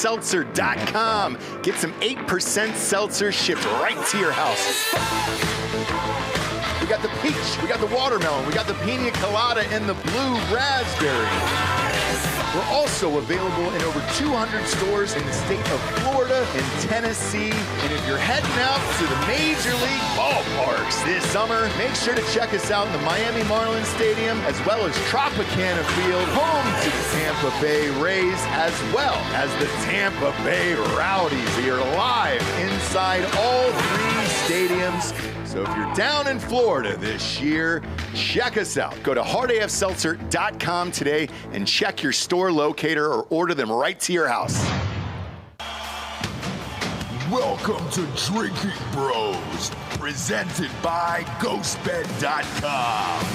hardayofseltzer.com. Get some 8% seltzer shipped right to your house. We got the peach, we got the watermelon, we got the pina colada, and the blue raspberry. We're also available in over 200 stores in the state of Florida and Tennessee. And if you're heading out to the Major League ballparks this summer, make sure to check us out in the Miami Marlins Stadium, as well as Tropicana Field, home to the Tampa Bay Rays, as well as the Tampa Bay Rowdies. We are live inside all three stadiums. So if you're down in Florida this year, check us out. Go to hardayofseltzer.com today and check your store locator or order them right to your house. Welcome to Drinking Bros, presented by GhostBed.com.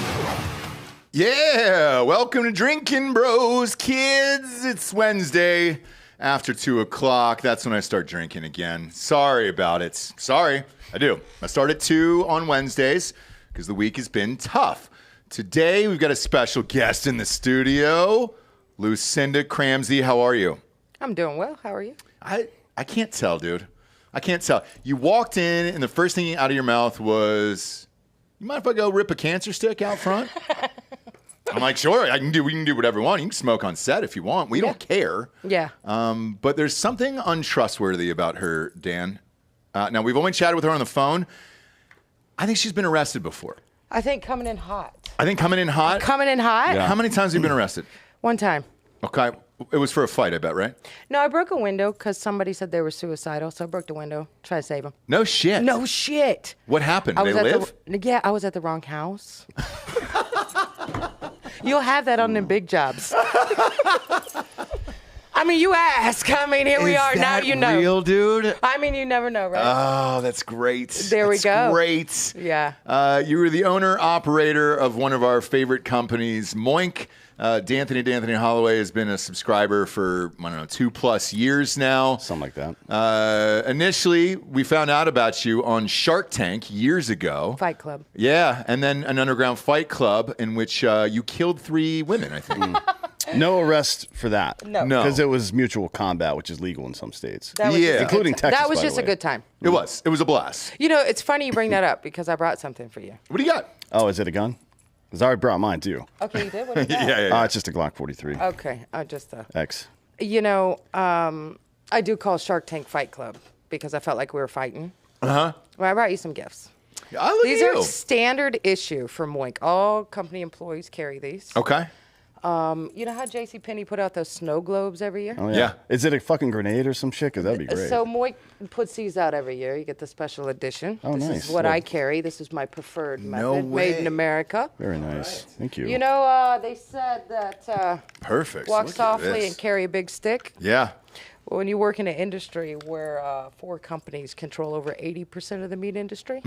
Yeah, welcome to Drinkin' Bros, kids. It's Wednesday after 2 o'clock. That's when I start drinking again. Sorry about it. Sorry. I do. I start at 2 on Wednesdays because the week has been tough. Today, we've got a special guest in the studio, Lucinda Cramsey. How are you? I'm doing well. How are you? I can't tell, dude. I can't tell. You walked in, and the first thing out of your mouth was, you mind if I go rip a cancer stick out front? I'm like, sure, we can do whatever we want. You can smoke on set if you want. We don't care. Yeah. But there's something untrustworthy about her, Dan. Now, we've only chatted with her on the phone. I think she's been arrested before. I think coming in hot. Coming in hot? Yeah. How many times have you been arrested? One time. Okay. It was for a fight, I bet, right? No, I broke a window because somebody said they were suicidal, so I broke the window, try to save them. No shit. No shit. What happened? They live? Yeah, I was at the wrong house. You'll have that on the big jobs. I mean, you ask. I mean, here we are. Now you know. Real, dude? I mean, you never know, right? Oh, that's great. There we go. Great. Yeah. You were the owner-operator of one of our favorite companies, Moink. D'Anthony Holloway has been a subscriber for, 2+ years now. Something like that. Initially, we found out about you on Shark Tank years ago. Fight Club. Yeah, and then an underground fight club in which you killed 3 women, I think. No arrest for that. No. Because it was mutual combat, which is legal in some states. That was Including Texas, That was by the just a way. good time. It was a blast. You know, it's funny you bring that up because I brought something for you. What do you got? Oh, is it a gun? Because I already brought mine, too. Okay, you did? What do you got? Yeah. It's just a Glock 43. Okay, just X. You know, I do call Shark Tank Fight Club because I felt like we were fighting. Uh-huh. Well, I brought you some gifts. These are standard issue for Moink. All company employees carry these. Okay. You know how JCPenney put out those snow globes every year? Oh, yeah. Yeah. Is it a fucking grenade or some shit? Because that'd be great. So Moink puts these out every year. You get the special edition. Oh, this nice. is what Cool. I carry. This is my preferred No method. Made in way. America. Very nice. Thank you. You know, they said that Perfect. walk Look at softly this. and carry a big stick. Yeah. Well, when you work in an industry where 4 companies control over 80% of the meat industry,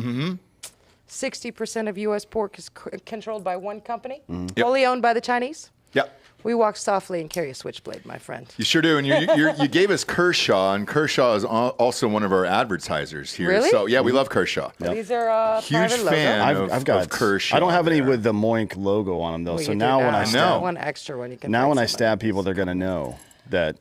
60% of U.S. pork is controlled by one company, wholly owned by the Chinese. Yep. We walk softly and carry a switchblade, my friend. You sure do. And you gave us Kershaw, and Kershaw is also one of our advertisers here. Really? So, yeah, we love Kershaw. These are Huge private logo. fan. I've got of Kershaw. I don't have any there. with the Moink logo on them, though. Well, So you now do when now. I know. stab, One extra one you can. now find when I somebody. stab people, they're going to know that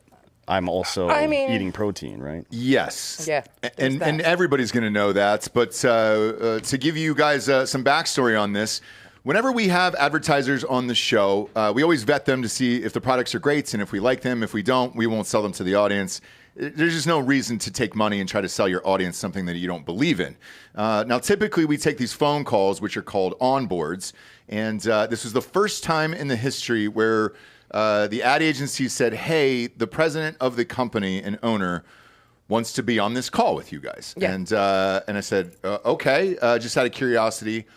I'm also eating protein, right? Yes. Yeah, there's And that. everybody's going to know that. But to give you guys some backstory on this, whenever we have advertisers on the show, we always vet them to see if the products are great, and if we like them. If we don't, we won't sell them to the audience. There's just no reason to take money and try to sell your audience something that you don't believe in. Now, typically, we take these phone calls, which are called onboards, and this was the first time in the history where the ad agency said, hey, the president of the company and owner wants to be on this call with you guys. Yeah. And I said, okay, just out of curiosity,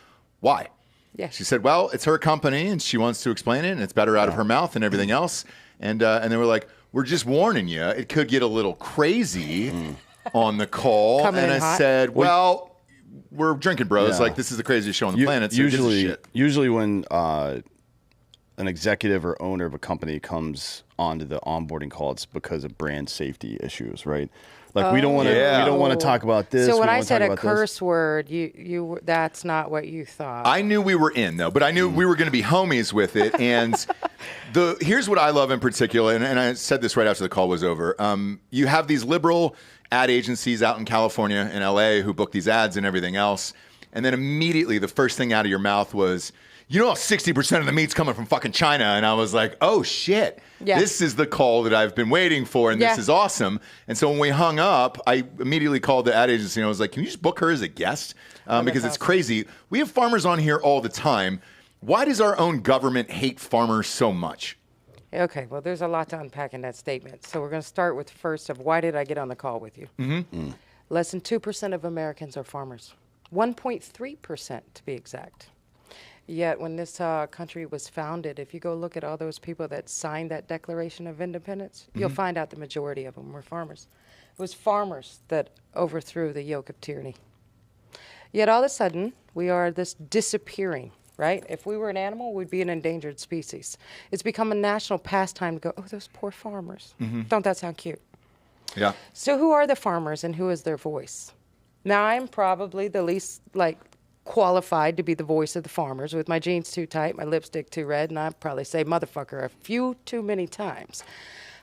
why? Yeah. She said, well, it's her company, and she wants to explain it, and it's better out of her mouth and everything else. And they were like, we're just warning you. It could get a little crazy on the call. Coming and in I hot. said, well, we're drinking bros. Yeah. Like, this is the craziest show on the planet. So who gives a shit? Usually when an executive or owner of a company comes onto the onboarding call, it's because of brand safety issues, right? Like we don't want to talk about this. So when I said a curse word, you that's not what you thought. I knew we were in though, but I knew we were going to be homies with it. And here's what I love in particular, and I said this right after the call was over. You have these liberal ad agencies out in California and LA who book these ads and everything else, and then immediately the first thing out of your mouth was, 60% of the meat's coming from fucking China. And I was like, oh shit, this is the call that I've been waiting for. And this is awesome. And so when we hung up, I immediately called the ad agency and I was like, can you just book her as a guest? Because it's crazy. We have farmers on here all the time. Why does our own government hate farmers so much? Okay, well, there's a lot to unpack in that statement. So we're going to start with first of why did I get on the call with you? Less than 2% of Americans are farmers. 1.3% to be exact. Yet when this country was founded, if you go look at all those people that signed that Declaration of Independence, you'll find out the majority of them were farmers. It was farmers that overthrew the yoke of tyranny. Yet all of a sudden, we are this disappearing, right? If we were an animal, we'd be an endangered species. It's become a national pastime to go, oh, those poor farmers. Don't that sound cute? Yeah. So who are the farmers and who is their voice? Now, I'm probably the least, qualified to be the voice of the farmers with my jeans too tight, my lipstick too red, and I probably say motherfucker a few too many times.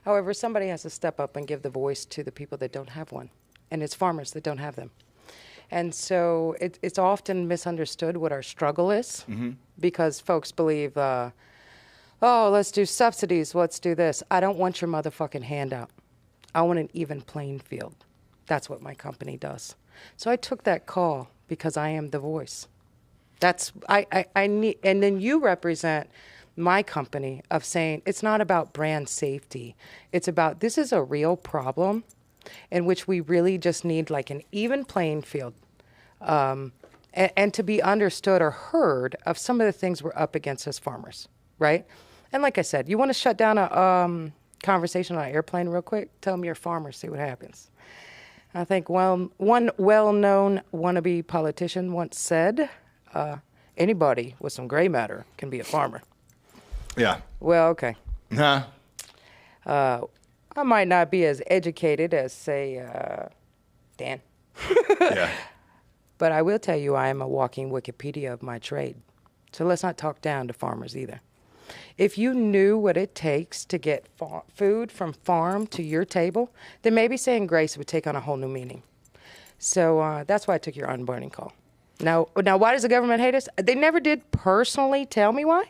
However, somebody has to step up and give the voice to the people that don't have one, and it's farmers that don't have them. And so it's often misunderstood what our struggle is because folks believe, let's do subsidies, let's do this. I don't want your motherfucking handout. I want an even playing field. That's what my company does. So I took that call because I am the voice. I need, and then you represent my company of saying it's not about brand safety. It's about this is a real problem in which we really just need an even playing field and to be understood or heard of some of the things we're up against as farmers, right? And like I said, you want to shut down a conversation on an airplane real quick? Tell them you're a farmer, see what happens. I think one well-known wannabe politician once said, anybody with some gray matter can be a farmer. Yeah. Well, okay. Nah. I might not be as educated as, say, Dan. Yeah. But I will tell you I am a walking Wikipedia of my trade. So let's not talk down to farmers either. If you knew what it takes to get food from farm to your table, then maybe saying grace would take on a whole new meaning. So that's why I took your onboarding call. Now, why does the government hate us? They never did personally tell me why.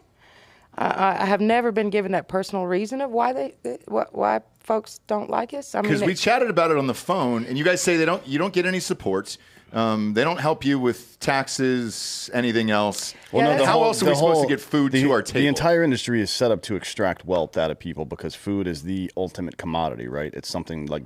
I have never been given that personal reason of why why folks don't like us. Because we chatted about it on the phone, and you guys say you don't get any supports. They don't help you with taxes, anything else. Well, no, how else are we supposed to get food to our table? The entire industry is set up to extract wealth out of people because food is the ultimate commodity, right? It's something like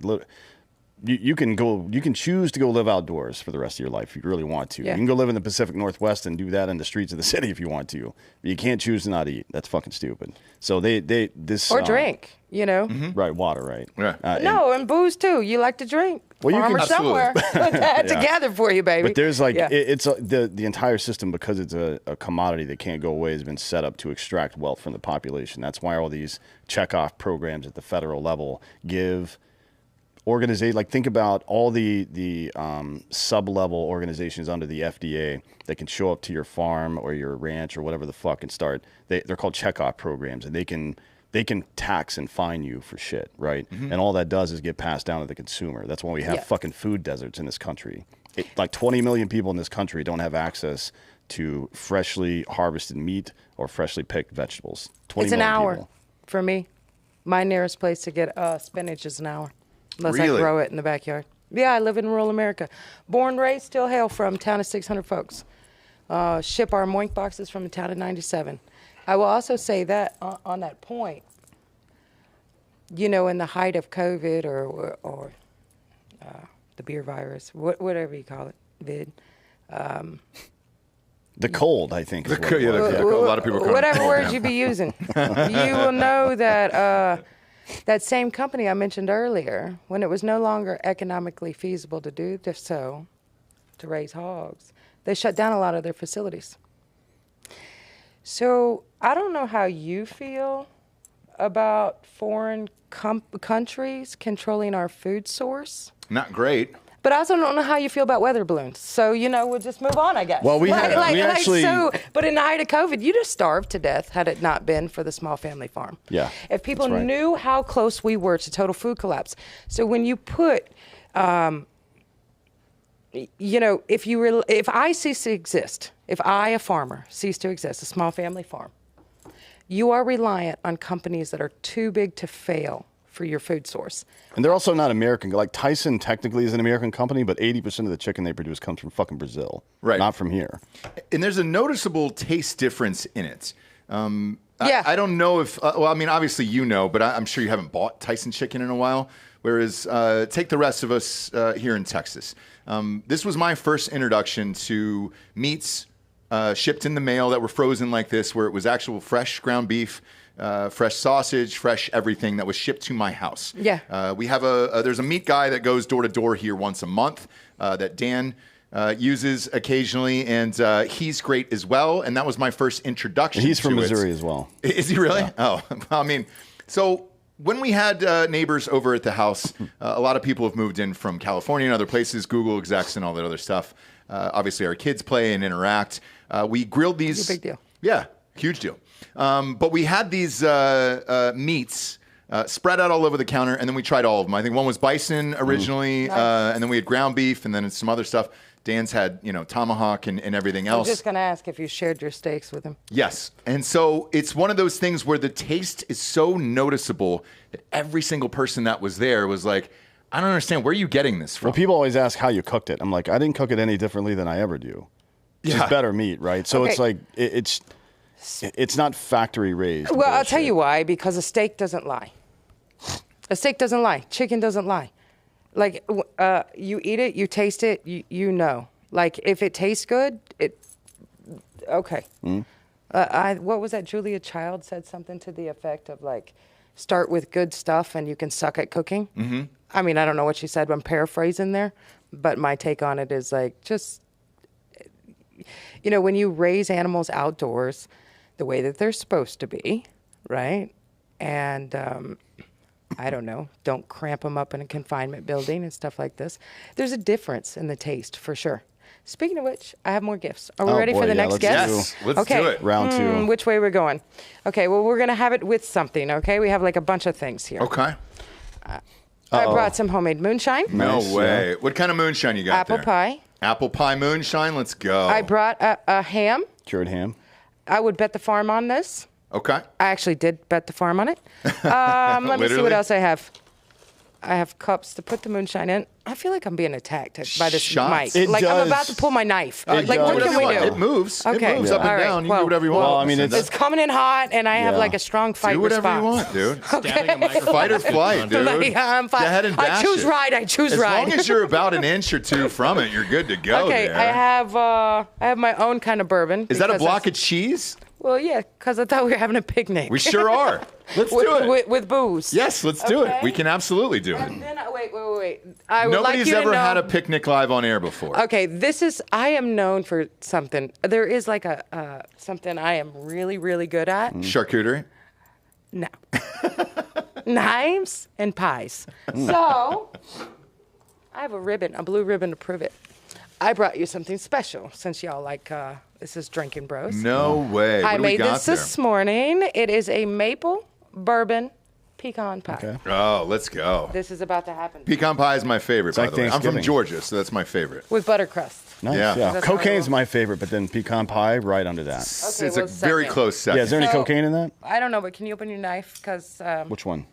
you can choose to go live outdoors for the rest of your life if you really want to. Yeah. You can go live in the Pacific Northwest and do that in the streets of the city if you want to. But you can't choose to not eat. That's fucking stupid. So or drink, right, water, right? Yeah. No, and booze too. You like to drink. Well, you Farmer can somewhere put that together for you, baby. But there's it's the entire system, because it's a commodity that can't go away, has been set up to extract wealth from the population. That's why all these checkoff programs at the federal level give organization, think about all the sub-level organizations under the FDA that can show up to your farm or your ranch or whatever the fuck and start. They're called checkoff programs, and they can tax and fine you for shit, right? And all that does is get passed down to the consumer. That's why we have fucking food deserts in this country. 20 million people in this country don't have access to freshly harvested meat or freshly picked vegetables. It's an hour for me. My nearest place to get spinach is an hour. Unless I grow it in the backyard. Yeah, I live in rural America. Born, raised, still hail from town of 600 folks. Ship our Moink boxes from a town of 97. I will also say that on that point, in the height of COVID or the beer virus, whatever you call it, vid. The cold, I think. A lot of people call it whatever cold, words you be using. You will know that that same company I mentioned earlier, when it was no longer economically feasible to do so, to raise hogs, they shut down a lot of their facilities. So I don't know how you feel about foreign countries controlling our food source. Not great. But I also don't know how you feel about weather balloons. So, we'll just move on, I guess. Well, we actually... but in the height of COVID, you'd have starved to death had it not been for the small family farm. Yeah. If people that's right. knew how close we were to total food collapse. So when you put, if I cease to exist, if I, a farmer, cease to exist, a small family farm, you are reliant on companies that are too big to fail for your food source. And they're also not American. Like Tyson technically is an American company, but 80% of the chicken they produce comes from fucking Brazil. Right. Not from here. And there's a noticeable taste difference in it. Yeah. I don't know if, obviously but I'm sure you haven't bought Tyson chicken in a while. Whereas take the rest of us here in Texas. This was my first introduction to meats shipped in the mail that were frozen like this, where it was actual fresh ground beef, fresh sausage, fresh everything that was shipped to my house. Yeah. We have there's a meat guy that goes door to door here once a month that Dan uses occasionally, and he's great as well. And that was my first introduction. And he's from to Missouri it. as well. Is he really? Yeah. Oh, well, so when we had neighbors over at the house, a lot of people have moved in from California and other places, Google execs and all that other stuff. Obviously, our kids play and interact. We grilled these. It's a big deal. Yeah, huge deal. But we had these meats spread out all over the counter, and then we tried all of them. I think one was bison originally, Nice. and then we had ground beef, and then some other stuff. Dan's had, tomahawk and everything I'm else. just going to ask if you shared your steaks with him. Yes. And so it's one of those things where the taste is so noticeable that every single person that was there was like, I don't understand. Where are you getting this from? Well, people always ask how you cooked it. I'm like, I didn't cook it any differently than I ever do. It's just better meat, right? So Okay. it's like, it's not factory raised. Well, I'll bullshit. tell you why. Because a steak doesn't lie. A steak doesn't lie. Chicken doesn't lie. Like, you eat it, you taste it, you know. Like, if it tastes good, okay. What was that? Julia Child said something to the effect of, like, start with good stuff and you can suck at cooking. Mm-hmm. I mean, I don't know what she said, but I'm paraphrasing there. But my take on it is, like, just, when you raise animals outdoors the way that they're supposed to be, right? And, I don't know, don't cramp them up in a confinement building and stuff like this. There's a difference in the taste, for sure. Speaking of which, I have more gifts. Are we ready for the next let's guest? Yes, let's do it. Round two. Which way we're going? Okay, well, we're going to have it with something, okay? We have like a bunch of things here. Okay. I brought some homemade moonshine. No Nice, way. What kind of moonshine you got Apple there? pie. Apple pie moonshine. Let's go. I brought a ham. Cured ham. I would bet the farm on this. Okay. I actually did bet the farm on it. Let me see Literally? what else I have. I have cups to put the moonshine in. I feel like I'm being attacked by this Shots. mic. It like I'm does. about to pull my knife. It Like, does. what can we do? It moves. Okay. It moves up All and right. down. You Well, do whatever you want. well, I mean, It's coming in hot, and I have Yeah. like a strong fight do whatever response. you want, dude. Stabbing a microphone. Fight or flight, dude. Like, I'm fine. Go ahead and I bash choose it. right. I choose As right. long as you're about an inch or two from it, you're good to go. Okay, there. I have my own kind of bourbon. Is that a because block that's- of cheese? Well, yeah, because I thought we were having a picnic. We sure are. Let's do it. with booze. Yes, let's do it. Okay. We can absolutely do And it. then wait. I would like Nobody's you to ever know, had a picnic live on air before. Okay, I am known for something. There is like a something I am really, really good at. Charcuterie. No. Knives and pies. So, I have a blue ribbon to prove it. I brought you something special since y'all like, this is Drinkin' Bros. No way. I What do we made got this there? this morning. It is a maple bourbon pecan pie. Okay. Oh, let's go. This is about to happen. Pecan pie is my favorite, by like the way. I'm from Thanksgiving. Georgia, so that's my favorite. With butter crust. Nice. Yeah. Yeah. That's how I Cocaine's roll. my favorite, but then pecan pie right under that. Okay, It's a well, very second. close second. Yeah. Is there any So- cocaine in that? I don't know, but can you open your knife? Because Which one?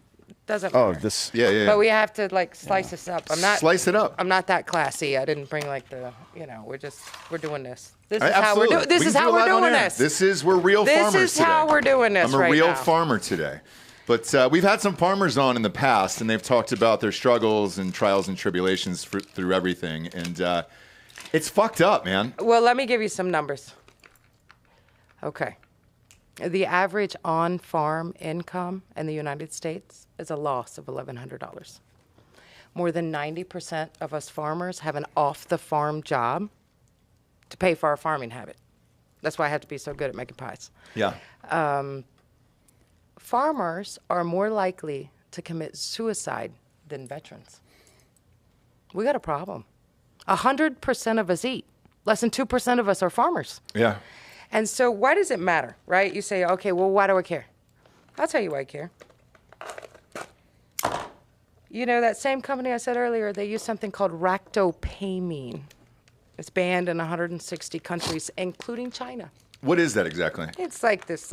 doesn't Oh, matter. this. Yeah. But we have to like slice this up. I'm not. Slice it up. I'm not that classy. I didn't bring like we're doing this. This is how we're Absolutely. doing. This We is can how do it we're live on doing air. this. We're real This farmers is how today. we're doing this I'm a right real now. farmer today. But we've had some farmers on in the past, and they've talked about their struggles and trials and tribulations through everything. And it's fucked up, man. Well, let me give you some numbers. Okay. The average on-farm income in the United States is a loss of $1,100. More than 90% of us farmers have an off-the-farm job to pay for our farming habit. That's why I have to be so good at making pies. Yeah. Farmers are more likely to commit suicide than veterans. We got a problem. 100% of us eat. Less than 2% of us are farmers. Yeah. And so why does it matter, right? You say, okay, well, why do I care? I'll tell you why I care. You know, that same company I said earlier, they use something called ractopamine. It's banned in 160 countries, including China. What is that exactly? It's like this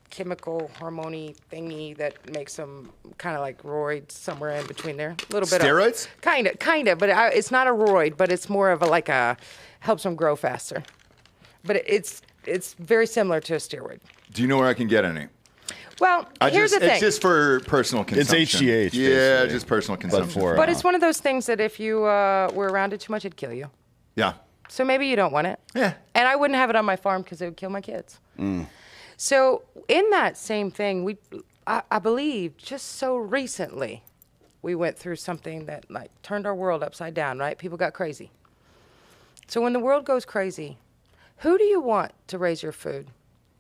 chemical hormone thingy that makes them kind of like roids somewhere in between there. A little bit Steroids? Of kind of, but it's not a roid, but it's more of helps them grow faster. But it's very similar to a steroid. Do you know where I can get any? Well, here's the thing. It's just for personal consumption. It's HGH. Yeah, basically. just personal consumption. But it's one of those things that if you were around it too much, it'd kill you. Yeah. So maybe you don't want it. Yeah. And I wouldn't have it on my farm because it would kill my kids. So in that same thing, I believe just so recently, we went through something that turned our world upside down, right? People got crazy. So when the world goes crazy, who do you want to raise your food?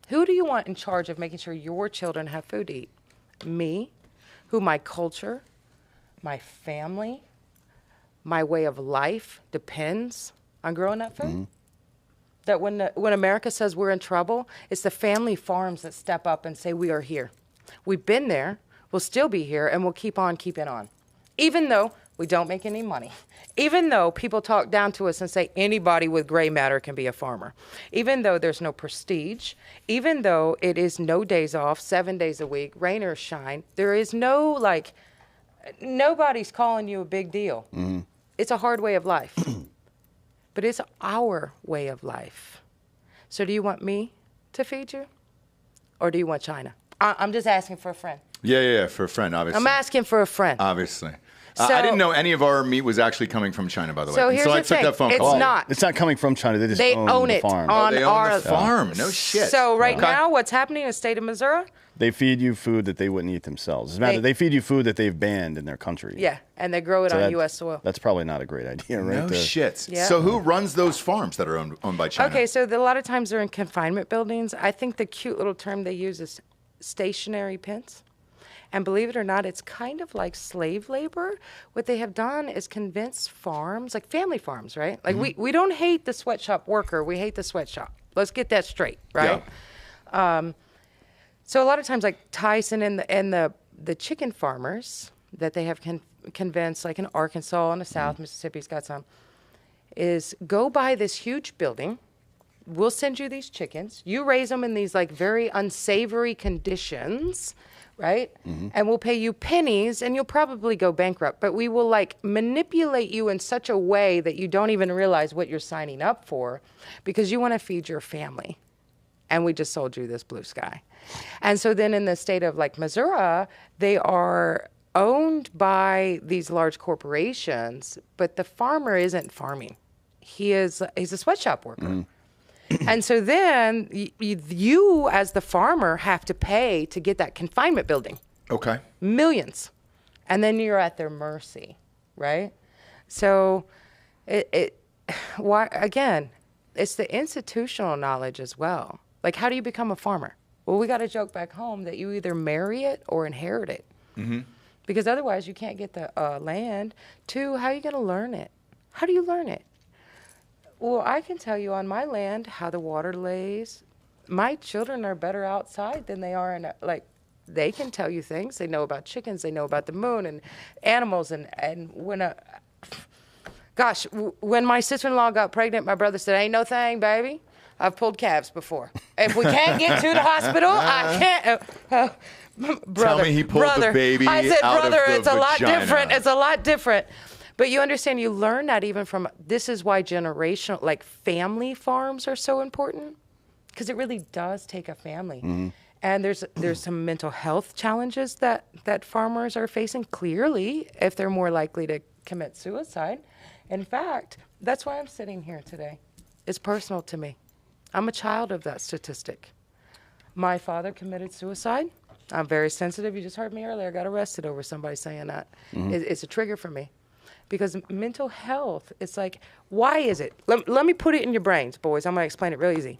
Who do you want in charge of making sure your children have food to eat? Me, who my culture, my family, my way of life depends on growing that food? That when America says we're in trouble, it's the family farms that step up and say we are here. We've been there, we'll still be here, and we'll keep on keeping on. Even though we don't make any money. Even though people talk down to us and say anybody with gray matter can be a farmer. Even though there's no prestige. Even though it is no days off, 7 days a week, rain or shine. There is no, nobody's calling you a big deal. It's a hard way of life. But it's our way of life. So do you want me to feed you? Or do you want China? I'm just asking for a friend. Yeah, for a friend, obviously. I'm asking for a friend. Obviously. So, I didn't know any of our meat was actually coming from China, by the way. So here's I the took thing. that phone It's call. not. It's not coming from China. They just They own the it farm. on They own our the farm. No shit. So right Okay. now, what's happening in the state of Missouri? They feed you food that they wouldn't eat themselves. As a matter, they feed you food that they've banned in their country. Yeah, and they grow it So on that- U.S. soil. That's probably not a great idea, right? No shit. Yeah. So who runs those farms that are owned by China? Okay, so a lot of times they're in confinement buildings. I think the cute little term they use is stationary pens. And believe it or not, it's kind of like slave labor. What they have done is convince farms, like family farms, right? Like we don't hate the sweatshop worker, we hate the sweatshop. Let's get that straight, right? Yeah. So a lot of times, like Tyson and the chicken farmers that they have convinced, like in Arkansas and the South, Mississippi's got some, is go buy this huge building. We'll send you these chickens. You raise them in these very unsavory conditions, right? And we'll pay you pennies and you'll probably go bankrupt. But we will manipulate you in such a way that you don't even realize what you're signing up for because you want to feed your family. And we just sold you this blue sky. And so then in the state of Missouri, they are owned by these large corporations, but the farmer isn't farming. He's a sweatshop worker. And so then you, as the farmer, have to pay to get that confinement building. Okay. Millions. And then you're at their mercy, right? So again, it's the institutional knowledge as well. How do you become a farmer? Well, we got a joke back home that you either marry it or inherit it. Because otherwise you can't get the land. 2, how are you going to learn it? How do you learn it? Well, I can tell you on my land how the water lays. My children are better outside than they are in they can tell you things. They know about chickens. They know about the moon and animals. And when my sister-in-law got pregnant, my brother said, "Ain't no thing, baby. I've pulled calves before. If we can't get to the hospital, I can't." Brother, Tell me he pulled the baby I said, out brother, of the it's a lot vagina. different. It's a lot different. But you understand, you learn that even from, this is why generational, family farms are so important. Because it really does take a family. And there's some mental health challenges that farmers are facing, clearly, if they're more likely to commit suicide. In fact, that's why I'm sitting here today. It's personal to me. I'm a child of that statistic. My father committed suicide. I'm very sensitive. You just heard me earlier. I got arrested over somebody saying that. It's a trigger for me. Because mental health, it's why is it? Let me put it in your brains, boys. I'm going to explain it real easy.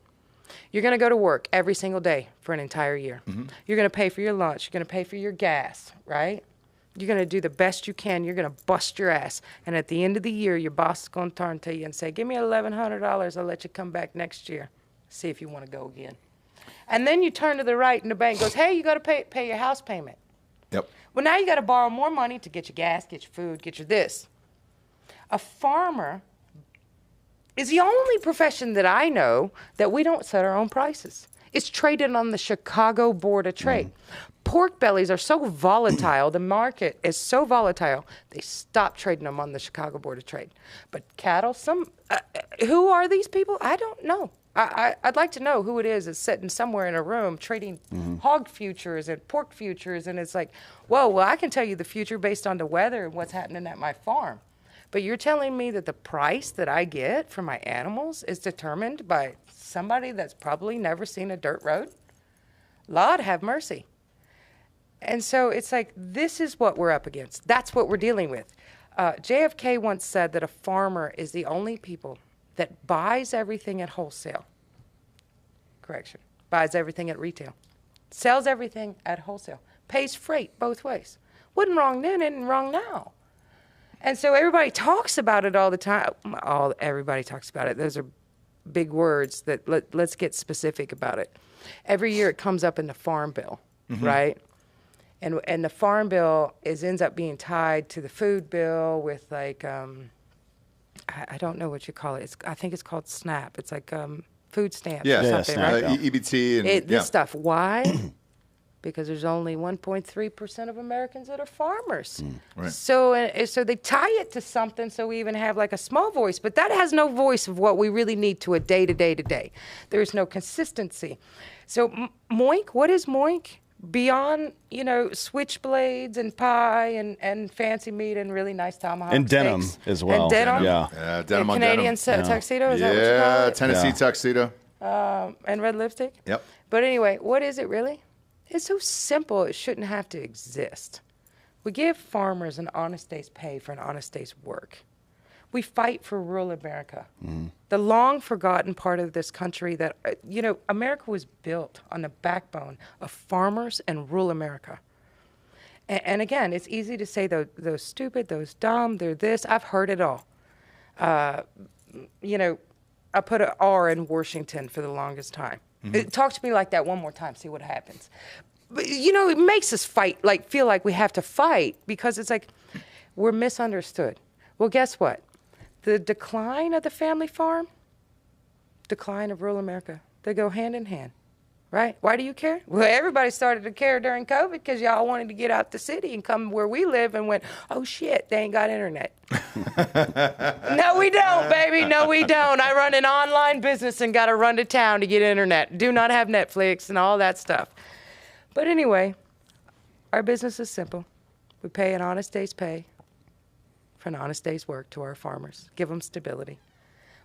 You're going to go to work every single day for an entire year. You're going to pay for your lunch. You're going to pay for your gas, right? You're going to do the best you can. You're going to bust your ass. And at the end of the year, your boss is going to turn to you and say, give me $1,100. I'll let you come back next year. See if you want to go again. And then you turn to the right and the bank goes, hey, you got to pay your house payment. Yep. Well, now you got to borrow more money to get your gas, get your food, get your this. A farmer is the only profession that I know that we don't set our own prices. It's traded on the Chicago Board of Trade. Pork bellies are so volatile, the market is so volatile, they stopped trading them on the Chicago Board of Trade. But cattle, who are these people? I don't know. I'd like to know who it is that's sitting somewhere in a room trading hog futures and pork futures, and it's like, whoa, well, I can tell you the future based on the weather and what's happening at my farm. But you're telling me that the price that I get for my animals is determined by somebody that's probably never seen a dirt road? Lord have mercy. And so it's like, this is what we're up against. That's what we're dealing with. JFK once said that a farmer is the only people that buys everything at wholesale. Correction. Buys everything at retail. Sells everything at wholesale. Pays freight both ways. Wasn't wrong then, isn't wrong now. And so everybody talks about it all the time. Everybody talks about it. Those are big words. That let's get specific about it. Every year it comes up in the Farm Bill, right? And the Farm Bill ends up being tied to the Food Bill with like, I don't know what you call it. I think it's called SNAP. It's like food stamps or something, SNAP, right? EBT and This stuff. Why? Because there's only 1.3% of Americans that are farmers. Right. So they tie it to something so we even have like a small voice, but that has no voice of what we really need to a day-to-day to day. There's no consistency. So Moink, what is Moink? Beyond, switchblades and pie and fancy meat and really nice tomahawk And denim steaks. as well. And denim. Yeah, denim on Canadian denim. tuxedo, is that what you call it? Tennessee tuxedo. And red lipstick? Yep. But anyway, what is it really? It's so simple, it shouldn't have to exist. We give farmers an honest day's pay for an honest day's work. We fight for rural America, the long-forgotten part of this country that, America was built on the backbone of farmers and rural America. And again, it's easy to say those stupid, those dumb, they're this. I've heard it all. I put an R in Washington for the longest time. Talk to me like that one more time, see what happens. But, it makes us fight, feel like we have to fight because it's like we're misunderstood. Well, guess what? The decline of the family farm, decline of rural America, they go hand in hand, right? Why do you care? Well, everybody started to care during COVID because y'all wanted to get out the city and come where we live and went, oh, shit, they ain't got internet. No, we don't, baby. No, we don't. I run an online business and got to run to town to get internet. Do not have Netflix and all that stuff. But anyway, our business is simple. We pay an honest day's pay for an honest day's work to our farmers. Give them stability.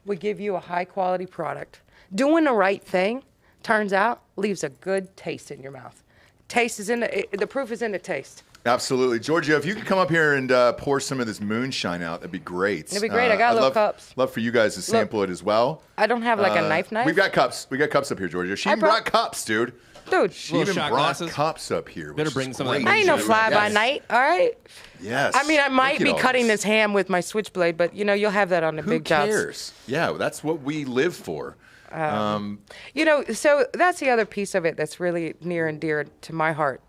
We give you a high-quality product. Doing the right thing, turns out, leaves a good taste in your mouth. The proof is in the taste. Absolutely. Georgia, if you could come up here and pour some of this moonshine out, that'd be great. It'd be great. I got little cups. Love for you guys to sample it as well. I don't have like a knife. We've got cups. We got cups up here, Georgia. She even brought cups, dude. Dude. She even brought cups up here. Better bring some of that. I ain't no fly-by-night, all right? Yes. I mean, I might be cutting this ham with my switchblade, but, you'll have that on the big jobs. Who cares? Yeah, that's what we live for. So that's the other piece of it that's really near and dear to my heart.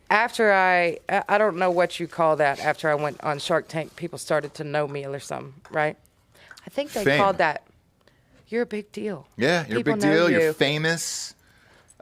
After I don't know what you call that, after I went on Shark Tank, people started to know me or something, right? I think they called that, you're a big deal. Yeah, you're People a big know deal. you. You're famous.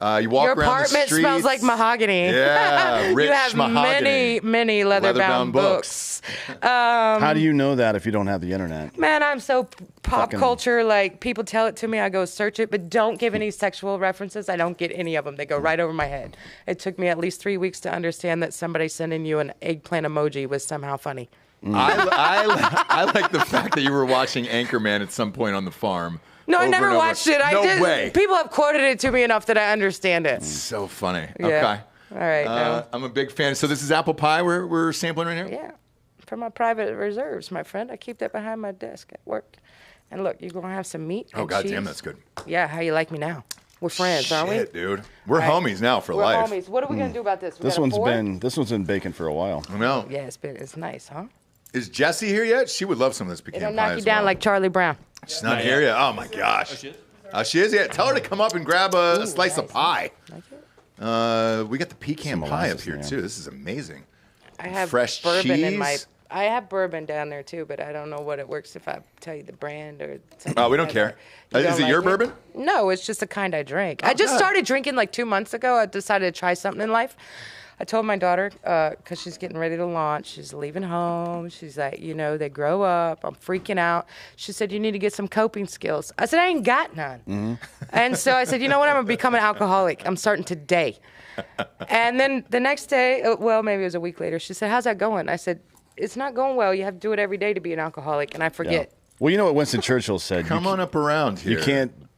You walk Your around the apartment streets. smells like mahogany. Yeah, rich You have mahogany. many leather-bound books. How do you know that if you don't have the internet? Man, I'm so pop Fucking- culture. Like, people tell it to me, I go search it, but don't give any sexual references. I don't get any of them. They go right over my head. It took me at least 3 weeks to understand that somebody sending you an eggplant emoji was somehow funny. I like the fact that you were watching Anchorman at some point on the farm. No, I over never and over. watched it. No way. People have quoted it to me enough that I understand it. So funny. Yeah. Okay. All right. No. I'm a big fan. So this is apple pie we're sampling right here? Yeah. For my private reserves, my friend. I keep that behind my desk at work. And look, you're going to have some meat and God cheese. damn, that's good. Yeah, how you like me now? We're friends, aren't we? Shit, dude. We're All right. homies now for We're life. homies. What are we going to do about this? We This got a one's fork? been baking for a while. I know. Yeah, it's nice, huh? Is Jessie here yet? She would love some of this pecan It'll pie knock you as down well. like Charlie Brown. She's not here yet. Oh my gosh. She is. Yeah. Tell her to come up and grab a slice of pie. Like it? We got the pecan Some pie up molasses here in there. too. This is amazing. I have Fresh bourbon in my. cheese? I have bourbon down there too, but I don't know what it works if I tell you the brand or something. Oh, we don't like care. that. You Is don't it your like bourbon? No, it's just the kind I drink. I just good. started drinking like 2 months ago. I decided to try something in life. I told my daughter, because she's getting ready to launch, she's leaving home. She's like, they grow up. I'm freaking out. She said, you need to get some coping skills. I said, I ain't got none. Mm-hmm. And so I said, you know what? I'm going to become an alcoholic. I'm starting today. And then the next day, well, maybe it was a week later, she said, how's that going? I said, it's not going well. You have to do it every day to be an alcoholic. And I forget. Yeah. Well, you know what Winston Churchill said? Come on up around here.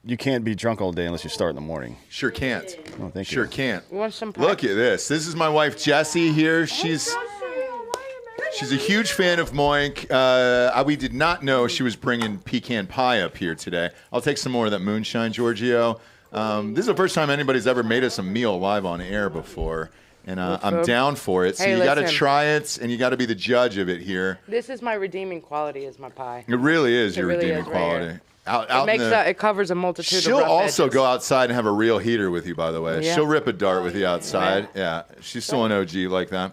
You can't be drunk all day unless you start in the morning. Sure can't. Oh, thank you. Sure can't. You want some pie? Look at this. This is my wife Jessie here. She's a huge fan of Moink. We did not know she was bringing pecan pie up here today. I'll take some more of that moonshine, Giorgio. This is the first time anybody's ever made us a meal live on air before, and I'm down for it. So Hey, you got to listen. try it, and you got to be the judge of it here. This is my redeeming quality is my pie. It really is your really redeeming is right quality. here. Out in It covers a multitude She'll of rough also edges. go outside and have a real heater with you, by the way. Yeah. She'll rip a dart with you outside. Yeah, she's still an OG like that.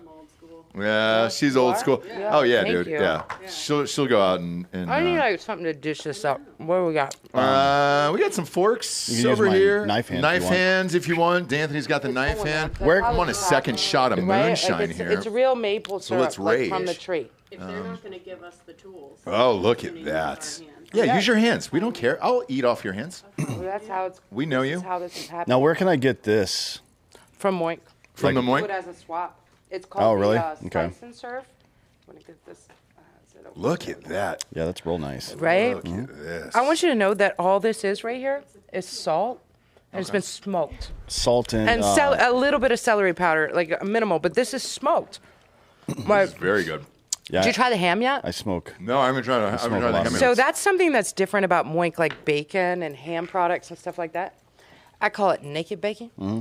Yeah, she's old school. Yeah. Oh yeah, Thank dude. you. Yeah, she'll go out and. I need like something to dish this up. What do we got? We got some forks You can use over my here. knife hand if Knife you want. hands if you want. D'Anthony's got the knife hand. Where- I'm on a second shot of Right? moonshine Like here. it's real maple syrup let's like from rage. the tree. If they're not going to give us the tools. Oh, look we're at gonna use our that. hands. Yeah, use your hands. We don't care. I'll eat off your hands. Well, that's how it's. We know this you. is how this is happening. Now, where can I get this? From Moink. From the Do Moink. it as a swap. It's called Oh, really? the Okay. Spice and Surf. I'm gonna get this. Is it open? Look at that. Yeah, that's real nice. Right? Look at this. I want you to know that all this is right here is salt, and it's been smoked. Salt and, And a little bit of celery powder, like a minimal, but this is smoked. Like, It's very good. yeah, did you try the ham yet? I smoke. No, I haven't tried to. I haven't smoke tried a the lot. ham So yet. that's something that's different about Moink, like bacon and ham products and stuff like that. I call it naked bacon. Mm-hmm.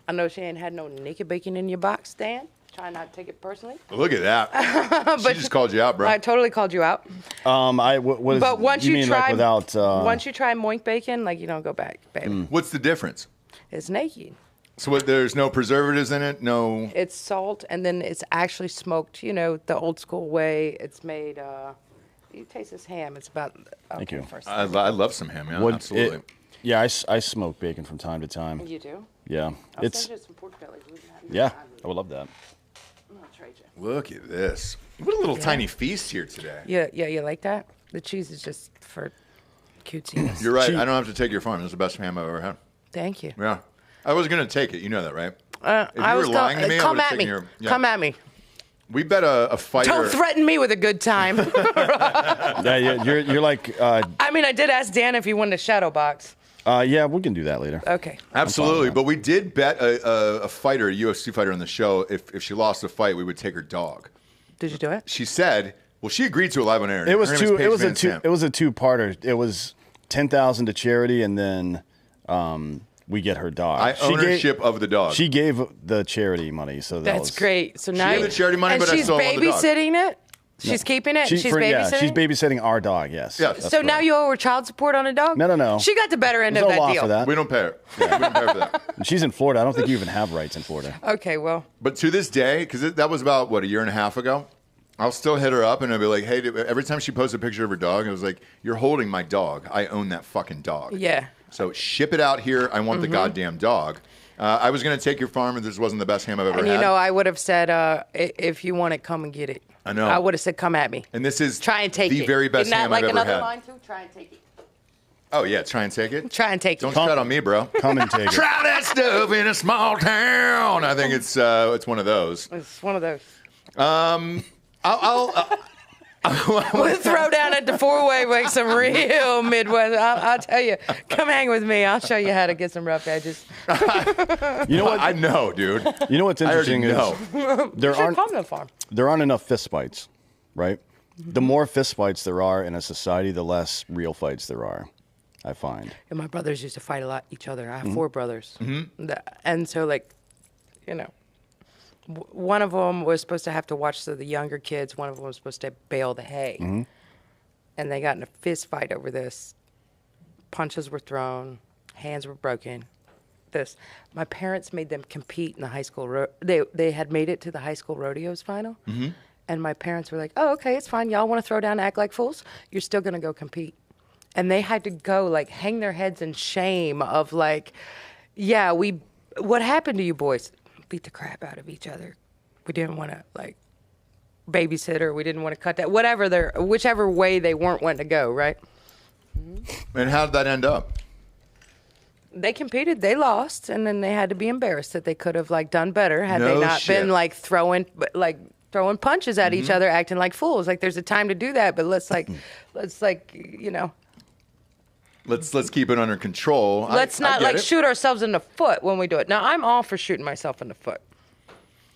I know she ain't had no naked bacon in your box, Dan. Try not to take it personally. Look at that. She just called you out, bro. I totally called you out. What is, But once you you mean try, like without? once you try Moink bacon, like you don't go back, baby. What's the difference? It's naked. So what, there's no preservatives in it? No. It's salt, and then it's actually smoked. You know, the old school way. It's made. You taste this ham. It's about. Okay, Thank you. First. I love some ham, yeah, Would absolutely. yeah, I smoke bacon from time to time. You do? Yeah, I'll it's send you some pork belly. We can have yeah, some. I would love that. I'm gonna trade you. Look at this. What a little tiny feast here today. Yeah, you like that? The cheese is just for cutesiness. You're right. She- I don't have to take your farm. This is the best ham I've ever had. Thank you. Yeah. I was going to take it. You know that, right? If you I were was lying to me, I come would've at taken me. your- yeah. Come at me. We bet a fighter. Don't threaten me with a good time. Yeah, you're like I mean, I did ask Dan if he wanted a shadow box. yeah, we can do that later. Okay. Absolutely. But we did bet a fighter, a UFC fighter on the show, if she lost a fight, we would take her dog. Did you do it? She said, well, she agreed to it live on air. It was Her name two. Paige It was a Van two. Zandt. It was a two-parter. It was 10,000 to charity, and then we get her dog. Ownership of the dog. She gave the charity money, so that That's was great. So now had the charity money, and but I she's still own the dog. babysitting it. She's keeping it. She's babysitting. Yeah, she's babysitting our dog. Yes. Yeah. That's So now correct. you owe her child support on a dog? No. She got the better end There's of no that law deal. for that. We don't pay her. We don't pay her for that. And she's in Florida. I don't think you even have rights in Florida. Okay, well, But to this day, because that was about, what, a year and a half ago? I'll still hit her up and I'll be like, hey, every time she posts a picture of her dog, I was like, you're holding my dog. I own that fucking dog. yeah. So ship it out here. I want the goddamn dog. I was going to take your farm and this wasn't the best ham I've ever And had. you know, I would have said, if you want it, come and get it. I know. I would have said, come at me. And this is Try and take the it. very best Isn't that ham like I've ever another had. line too? Try and take it. Oh, yeah, try and take it. Try and take Don't it. tread on me, bro. Come and take it. Try that stuff in a small town. I think it's one of those. It's one of those. I'll We'll throw down at the four-way, make some real Midwest. I'll tell you, come hang with me. I'll show you how to get some rough edges. You know what? I know, dude. You know what's I already interesting know. is there Sure, aren't come to the farm. there aren't enough fist fights, right? The more fist fights there are in a society, the less real fights there are, I find. And my brothers used to fight a lot each other. I have 4 brothers. And so, like, you know, one of them was supposed to have to watch the younger kids. One of them was supposed to bale the hay. And they got in a fist fight over this. Punches were thrown. Hands were broken. My parents made them compete in the high school. They had made it to the high school rodeos final. And my parents were like, oh, okay, it's fine. Y'all want to throw down and act like fools? You're still going to go compete. And they had to go, like, hang their heads in shame of, like, yeah, what happened to you boys? Beat the crap out of each other. We didn't want to, like, babysit her. We didn't want to cut that. Whichever way they weren't wanting to go, right? And how did that end up? They competed. They lost. And then they had to be embarrassed that they could have, like, done better had they not been, like, throwing punches at each other, acting like fools. Like, there's a time to do that, but let's you know. Let's keep it under control. Let's not shoot ourselves in the foot when we do it. Now, I'm all for shooting myself in the foot.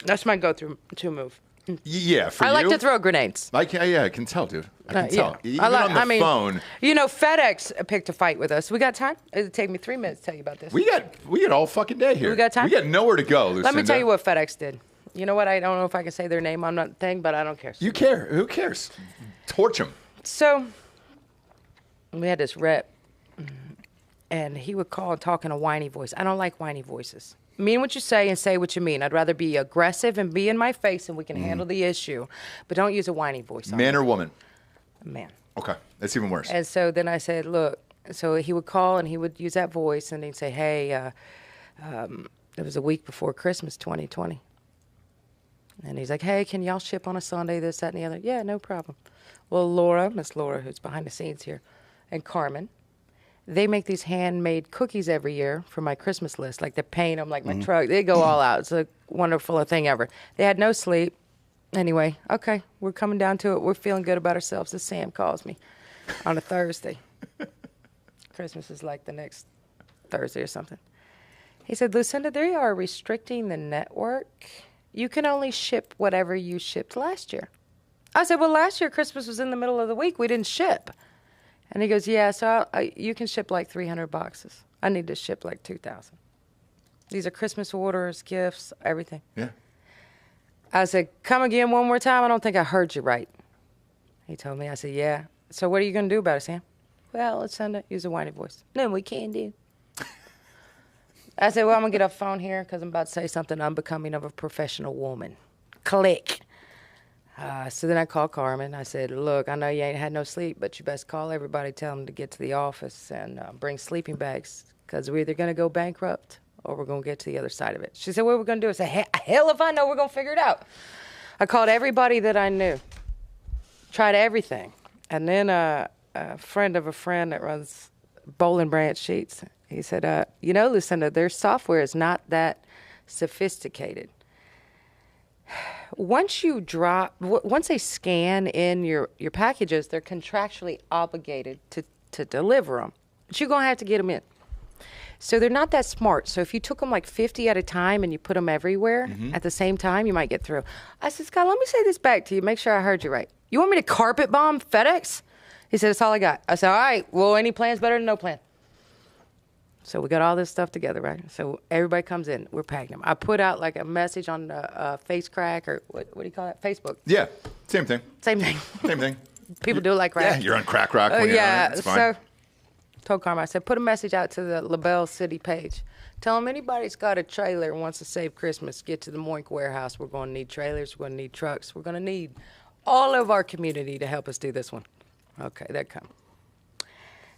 That's my go-to move. Yeah, for you. I like to throw grenades. I can tell, dude. I can tell. Yeah. Even on the phone. You know, FedEx picked a fight with us. We got time? It'll take me 3 minutes to tell you about this. We got all fucking day here. We got time? We got nowhere to go, Lucinda. Let me tell you what FedEx did. You know what? I don't know if I can say their name on that thing, but I don't care. You care. Who cares? Torch them. So, we had this rep, and he would call and talk in a whiny voice. I don't like whiny voices. Mean what you say and say what you mean. I'd rather be aggressive and be in my face and we can handle the issue, but don't use a whiny voice. Man or woman? Man. Okay, that's even worse. And so then I said, look, so he would call and he would use that voice and he'd say, hey, it was a week before Christmas 2020. And he's like, hey, can y'all ship on a Sunday, this, that, and the other? Yeah, no problem. Well, Miss Laura, who's behind the scenes here, and Carmen, they make these handmade cookies every year for my Christmas list. Like, they paint them like my truck. They go all out. It's a wonderful thing ever. They had no sleep. Anyway, okay, we're coming down to it. We're feeling good about ourselves. As Sam calls me on a Thursday. Christmas is like the next Thursday or something. He said, Lucinda, they are restricting the network. You can only ship whatever you shipped last year. I said, well, last year Christmas was in the middle of the week. We didn't ship. And he goes, yeah, so you can ship like 300 boxes. I need to ship like 2,000. These are Christmas orders, gifts, everything. Yeah. I said, come again one more time. I don't think I heard you right. He told me. I said, yeah. So what are you going to do about it, Sam? Well, let's use a whiny voice. No, we can do. I said, well, I'm going to get off the phone here because I'm about to say something unbecoming of a professional woman. Click. So then I called Carmen. I said, look, I know you ain't had no sleep, but you best call everybody, tell them to get to the office and bring sleeping bags because we're either going to go bankrupt or we're going to get to the other side of it. She said, what are we going to do? I said, hell if I know, we're going to figure it out. I called everybody that I knew, tried everything. And then a friend of a friend that runs Bowling Branch Sheets, he said, you know, Lucinda, their software is not that sophisticated. Once they scan in your packages, they're contractually obligated to deliver them. But you're going to have to get them in. So they're not that smart. So if you took them like 50 at a time and you put them everywhere at the same time, you might get through. I said, Scott, let me say this back to you. Make sure I heard you right. You want me to carpet bomb FedEx? He said, that's all I got. I said, all right, well, any plan's better than no plan. So we got all this stuff together, right? So everybody comes in. We're packing them. I put out like a message on Face Crack or what do you call that? Facebook. Yeah, same thing. Same thing. Same thing. People do it like crack. Yeah, you're on Crack Rock. When yeah, it's fine. so told Carmen, I said, put a message out to the LaBelle City page. Tell them anybody's got a trailer and wants to save Christmas, get to the Moink warehouse. We're going to need trailers. We're going to need trucks. We're going to need all of our community to help us do this one. Okay, that come.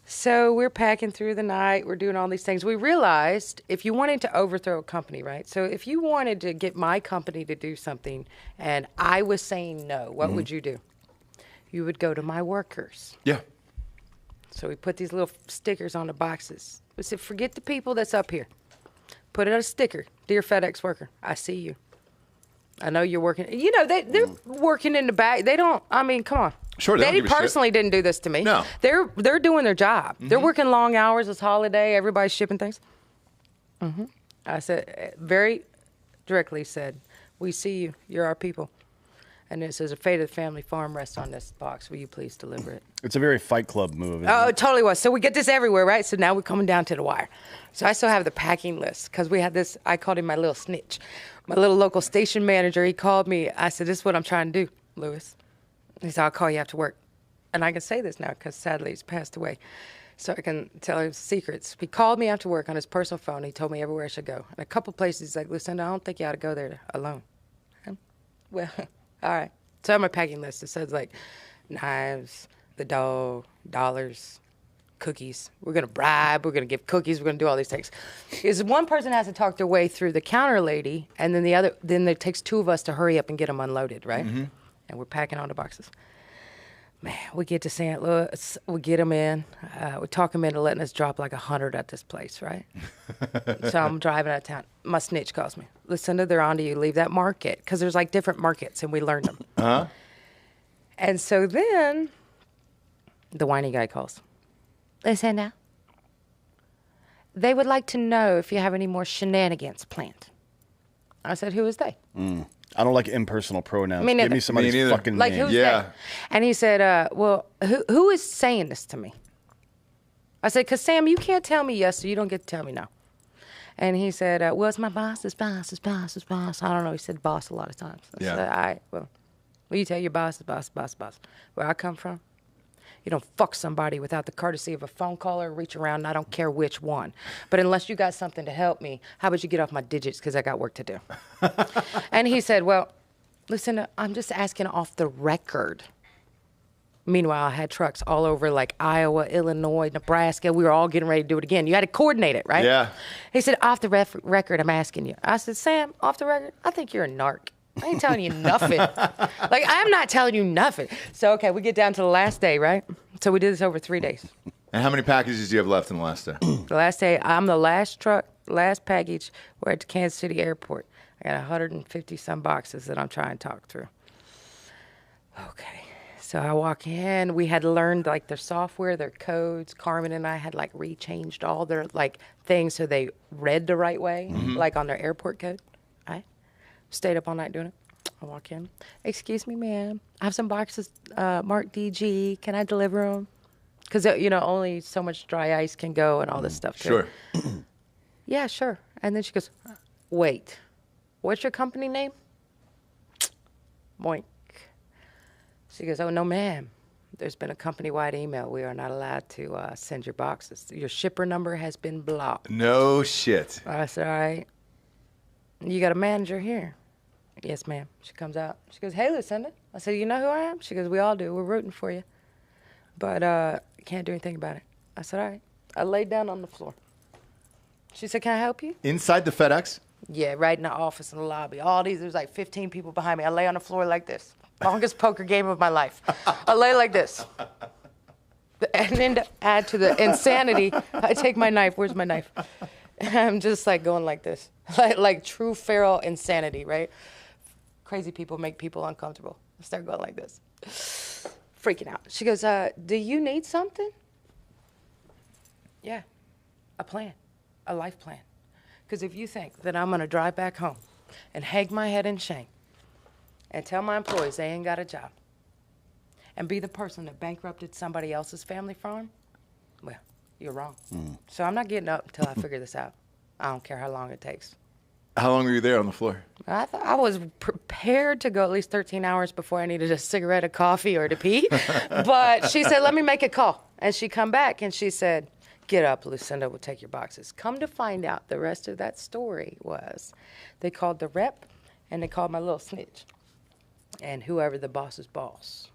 So we're packing through the night. We're doing all these things. We realized if you wanted to overthrow a company, right? So if you wanted to get my company to do something and I was saying no, what would you do? You would go to my workers. Yeah. So we put these little stickers on the boxes. We said, forget the people that's up here. Put it on a sticker. Dear FedEx worker, I see you. I know you're working. You know, they're working in the back. They don't, I mean, come on. Sure, Daddy personally didn't do this to me. No. They're doing their job. They're working long hours. It's holiday. Everybody's shipping things. I said, very directly said, we see you. You're our people. And it says, a fate of the family farm rests on this box. Will you please deliver it? It's a very Fight Club move. Oh, it totally was. So we get this everywhere, right? So now we're coming down to the wire. So I still have the packing list because we had this, I called him my little snitch. My little local station manager, he called me. I said, this is what I'm trying to do, Lewis. He said, I'll call you after work. And I can say this now because sadly he's passed away. So I can tell him secrets. He called me after work on his personal phone. He told me everywhere I should go. And a couple places, he's like, Lucinda, I don't think you ought to go there alone. Well, all right. So I have my packing list. It says like knives, the dough, dollars, cookies. We're going to bribe. We're going to give cookies. We're going to do all these things. Is one person has to talk their way through the counter lady, and then then it takes two of us to hurry up and get them unloaded, right? Mm-hmm. And we're packing all the boxes. Man, we get to St. Louis. We get them in. We talk them into letting us drop like 100 at this place, right? So I'm driving out of town. My snitch calls me. Lucinda, they're on to you. Leave that market. Because there's like different markets, and we learned them. Uh-huh. And so then the whiny guy calls. Lucinda, they would like to know if you have any more shenanigans planned. I said, who is they? I don't like impersonal pronouns. Me neither. Give me somebody's Me neither. fucking Like, name. who's Yeah. they? And he said, well, who is saying this to me? I said, because Sam, you can't tell me yes, so you don't get to tell me no. And he said, well, it's my boss's boss's boss's boss. I don't know. He said boss a lot of times. I Yeah. said, all right, well, will you tell your boss's boss? Where I come from, you don't fuck somebody without the courtesy of a phone call or reach around, and I don't care which one. But unless you got something to help me, how about you get off my digits because I got work to do. And he said, well, listen, I'm just asking off the record. Meanwhile, I had trucks all over like Iowa, Illinois, Nebraska. We were all getting ready to do it again. You had to coordinate it, right? Yeah. He said, off the record, I'm asking you. I said, Sam, off the record, I think you're a narc. I ain't telling you nothing. Like, I'm not telling you nothing. So, okay, we get down to the last day, right? So we did this over 3 days. And how many packages do you have left in the last day? The last day, I'm the last truck, last package. We're at the Kansas City airport. I got 150 some boxes that I'm trying to talk through. Okay. So I walk in. We had learned like their software, their codes. Carmen and I had like rechanged all their like things so they read the right way, like on their airport code. I stayed up all night doing it. I walk in. Excuse me, ma'am. I have some boxes marked DG. Can I deliver them? Because, you know, only so much dry ice can go and all this stuff, too. Sure. Yeah, sure. And then she goes, wait, what's your company name? Moink. She goes, oh, no, ma'am. There's been a company-wide email. We are not allowed to send your boxes. Your shipper number has been blocked. No shit. I said, all right. You got a manager here? Yes, ma'am. She comes out. She goes, hey, Lucinda. I said, you know who I am? She goes, we all do. We're rooting for you. But can't do anything about it. I said, all right. I laid down on the floor. She said, can I help you? Inside the FedEx? Yeah, right in the office in the lobby. All these, there's like 15 people behind me. I lay on the floor like this. Longest poker game of my life. I lay like this. And then to add to the insanity, I take my knife. Where's my knife? And I'm just like going like this. Like true feral insanity, right? Crazy people make people uncomfortable. I start going like this. Freaking out. She goes, do you need something? Yeah, a plan, a life plan. Because if you think that I'm going to drive back home and hang my head in shame and tell my employees they ain't got a job and be the person that bankrupted somebody else's family farm, well, you're wrong. So I'm not getting up until I figure this out. I don't care how long it takes. How long were you there on the floor? I was prepared to go at least 13 hours before I needed a cigarette, a coffee, or to pee. But she said, let me make a call. And she come back and she said, get up, Lucinda, we'll take your boxes. Come to find out, the rest of that story was they called the rep and they called my little snitch and whoever the boss's boss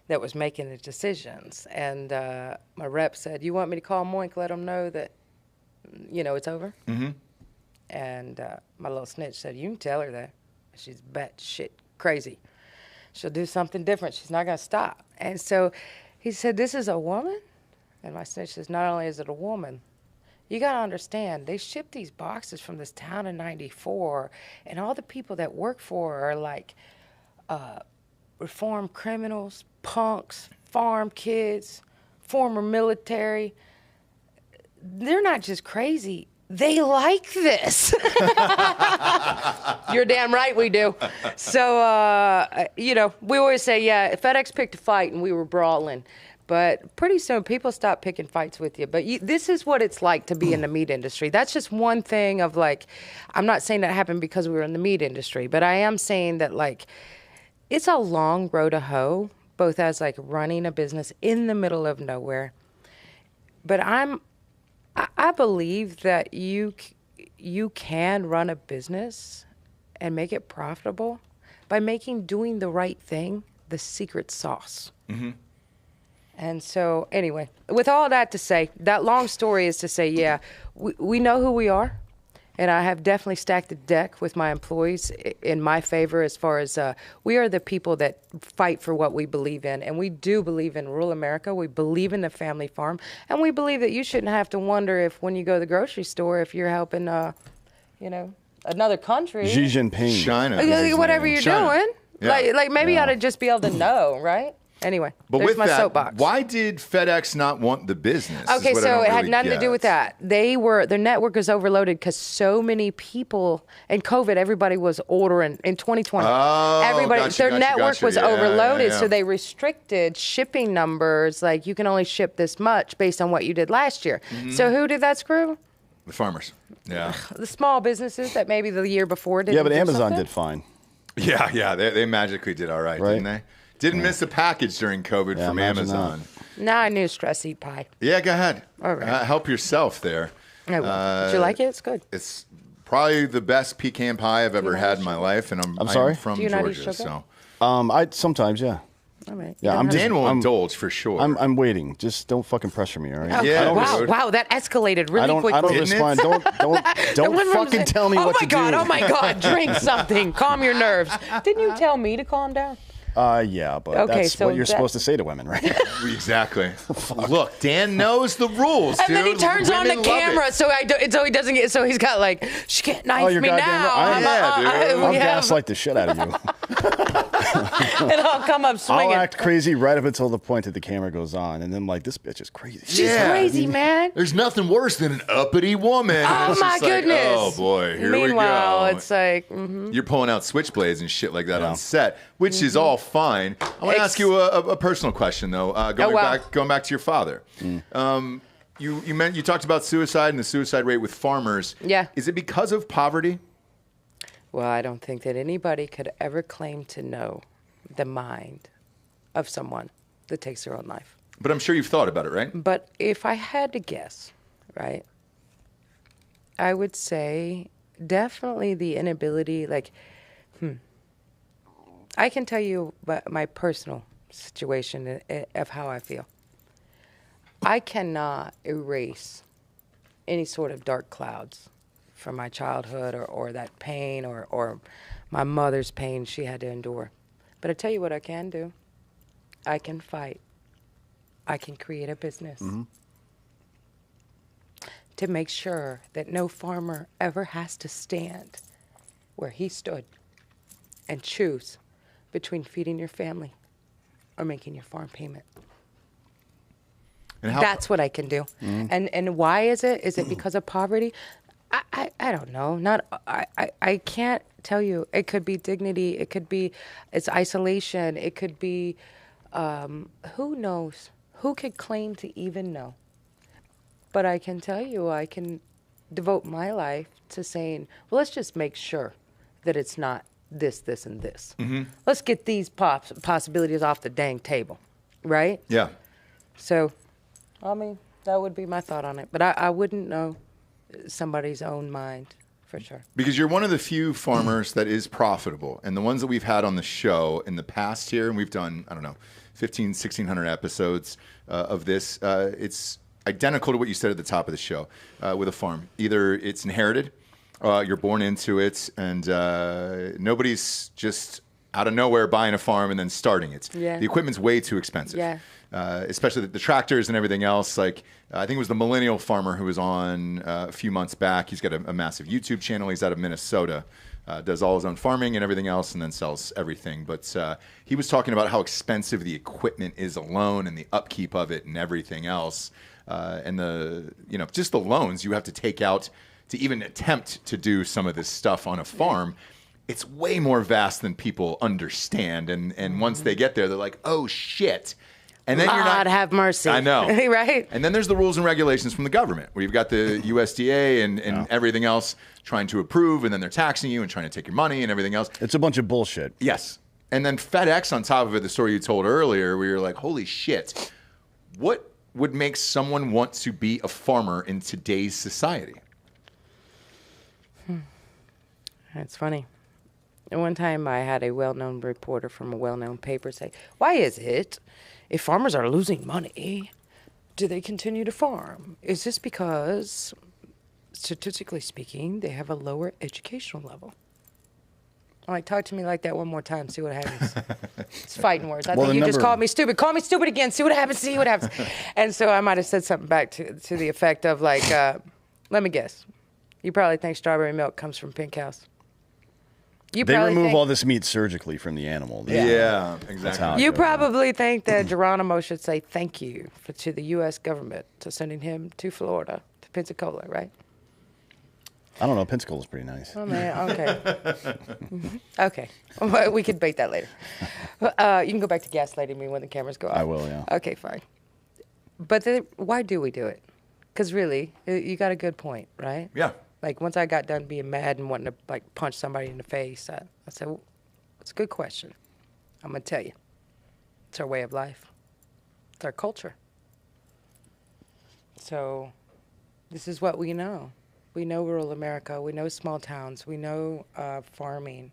that was making the decisions. And my rep said, you want me to call Moink, let them know that, you know, it's over? And my little snitch said, you can tell her that. She's batshit crazy. She'll do something different. She's not going to stop. And so he said, this is a woman? And my snitch says, not only is it a woman, you got to understand, they shipped these boxes from this town in 94, and all the people that work for her are like reformed criminals, punks, farm kids, former military. They're not just crazy. they like this. You're damn right we do. So, we always say, yeah, FedEx picked a fight and we were brawling. But pretty soon people stop picking fights with you. But this is what it's like to be in the meat industry. That's just one thing of like, I'm not saying that happened because we were in the meat industry, but I am saying that like, it's a long road to hoe, both as like running a business in the middle of nowhere. But I believe that you can run a business and make it profitable by making doing the right thing the secret sauce. Mm-hmm. And so, anyway, with all that to say, that long story is to say, yeah, we know who we are. And I have definitely stacked the deck with my employees in my favor as far as we are the people that fight for what we believe in. And we do believe in rural America. We believe in the family farm. And we believe that you shouldn't have to wonder if when you go to the grocery store, if you're helping, another country. Xi Jinping. China. Whatever you're doing. Yeah. Like maybe you ought to just be able to know, right? Anyway, but there's with my that, soapbox. Why did FedEx not want the business? Okay, so it had nothing to do with that. Their network was overloaded because so many people in COVID, everybody was ordering in 2020. Their network was overloaded, so they restricted shipping numbers. Like you can only ship this much based on what you did last year. Mm-hmm. So who did that screw? The farmers. Yeah. The small businesses that maybe the year before didn't. Yeah, but Amazon something? did fine. Yeah, they magically did all right, didn't they? Didn't miss a package during COVID from Amazon. Now I knew stress eat pie. Yeah, go ahead. All right. Help yourself there. I will. Did you like it? It's good. It's probably the best pecan pie I've ever had in my life, and I'm sorry? I'm from Do you not eat Georgia, sugar? so. I sometimes, yeah. All right. Yeah, Dan will indulge for sure. I'm waiting. Just don't fucking pressure me, all right? Okay. Yeah, Wow, that escalated really quickly. I don't respond. Don't fucking tell me what to do. Oh my God, drink something. Calm your nerves. Didn't you tell me to calm down? Yeah, but that's what you're supposed to say to women, right? Exactly. Look, Dan knows the rules, and dude. then he turns on the camera so he doesn't get. So he's got like, she can't knife me now. I'll gaslight the shit out of you. And I'll come up swinging. I'll act crazy right up until the point that the camera goes on, and then like, this bitch is crazy. She's crazy, man. There's nothing worse than an uppity woman. Oh my goodness. Oh boy, here we go. Meanwhile, it's like you're pulling out switchblades and shit like that on set, which is all fine. I want to ask you a personal question though. Going back to your father. You talked about suicide and the suicide rate with farmers. Yeah. Is it because of poverty? Well, I don't think that anybody could ever claim to know the mind of someone that takes their own life. But I'm sure you've thought about it, right? But if I had to guess, right, I would say definitely the inability, I can tell you about my personal situation of how I feel. I cannot erase any sort of dark clouds from my childhood or that pain or my mother's pain she had to endure. But I tell you what I can do. I can fight. I can create a business to make sure that no farmer ever has to stand where he stood and choose between feeding your family or making your farm payment. And that's what I can do. And why is it? Is it because of poverty? I don't know. I can't tell you. It could be dignity. It could be it's isolation. It could be who knows? Who could claim to even know? But I can tell you I can devote my life to saying, well, let's just make sure that it's not this, this, and this. Let's get these possibilities off the dang table, right? Yeah. So, I mean, that would be my thought on it. But I wouldn't know somebody's own mind for sure. Because you're one of the few farmers that is profitable. And the ones that we've had on the show in the past here, and we've done, 1,600 episodes of this, it's identical to what you said at the top of the show with a farm. Either it's inherited, you're born into it, and nobody's just out of nowhere buying a farm and then starting it. Yeah. The equipment's way too expensive. Yeah. Especially the tractors and everything else. Like I think it was the millennial farmer who was on a few months back. He's got a massive YouTube channel. He's out of Minnesota. Does all his own farming and everything else, and then sells everything. But he was talking about how expensive the equipment is alone, and the upkeep of it, and everything else, and just the loans you have to take out to even attempt to do some of this stuff on a farm, it's way more vast than people understand. And once they get there, they're like, oh, shit. And then you're not, have mercy. I know. Right? And then there's the rules and regulations from the government, where you've got the USDA and everything else trying to approve, and then they're taxing you and trying to take your money and everything else. It's a bunch of bullshit. Yes. And then FedEx on top of it, the story you told earlier, where you're like, holy shit, what would make someone want to be a farmer in today's society? It's funny. One time I had a well-known reporter from a well-known paper say, why is it, if farmers are losing money, do they continue to farm? Is this because, statistically speaking, they have a lower educational level? I'm like, talk to me like that one more time, see what happens. It's fighting words. I think you just called me stupid. Call me stupid again, see what happens, see what happens. And so I might have said something back to the effect of like, let me guess. You probably think strawberry milk comes from pink cows. They remove all this meat surgically from the animal. Yeah, exactly. You probably think that Geronimo should say thank you to the U.S. government for sending him to Florida, to Pensacola, right? I don't know. Pensacola's pretty nice. Oh, man. Okay. Okay. Well, we could debate that later. You can go back to gaslighting me when the cameras go off. I will, yeah. Okay, fine. But why do we do it? Because really, you got a good point, right? Yeah. Like, once I got done being mad and wanting to, like, punch somebody in the face, I said, well, it's a good question. I'm going to tell you. It's our way of life. It's our culture. So this is what we know. We know rural America. We know small towns. We know farming.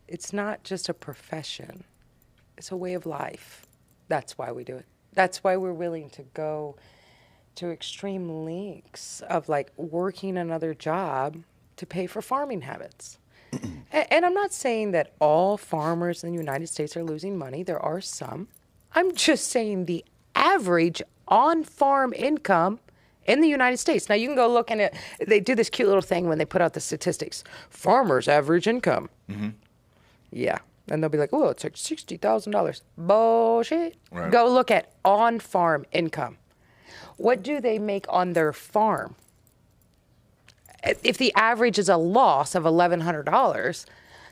It's not just a profession. It's a way of life. That's why we do it. That's why we're willing to go to extreme lengths of like working another job to pay for farming habits. And I'm not saying that all farmers in the United States are losing money. There are some. I'm just saying the average on-farm income in the United States. Now, you can go look and they do this cute little thing when they put out the statistics. Farmers' average income. Mm-hmm. Yeah. And they'll be like, oh, it's like $60,000. Bullshit. Right. Go look at on-farm income. What do they make on their farm? If the average is a loss of $1,100,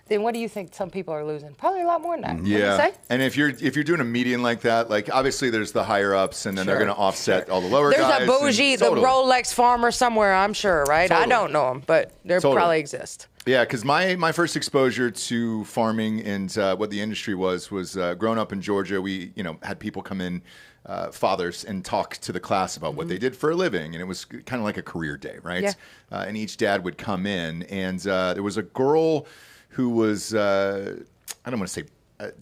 then what do you think some people are losing? Probably a lot more than that. Yeah. What do you say? And if you're doing a median like that, like obviously there's the higher ups, and then they're going to offset all the lower There's guys. There's a bougie, the Rolex farmer somewhere, I'm sure, right? Totally. I don't know them, but they probably exist. Yeah, because my first exposure to farming and what the industry was growing up in Georgia. We had people come in, fathers, and talk to the class about what they did for a living, and it was kind of like a career day, right? Yeah. And each dad would come in, and there was a girl who was I don't want to say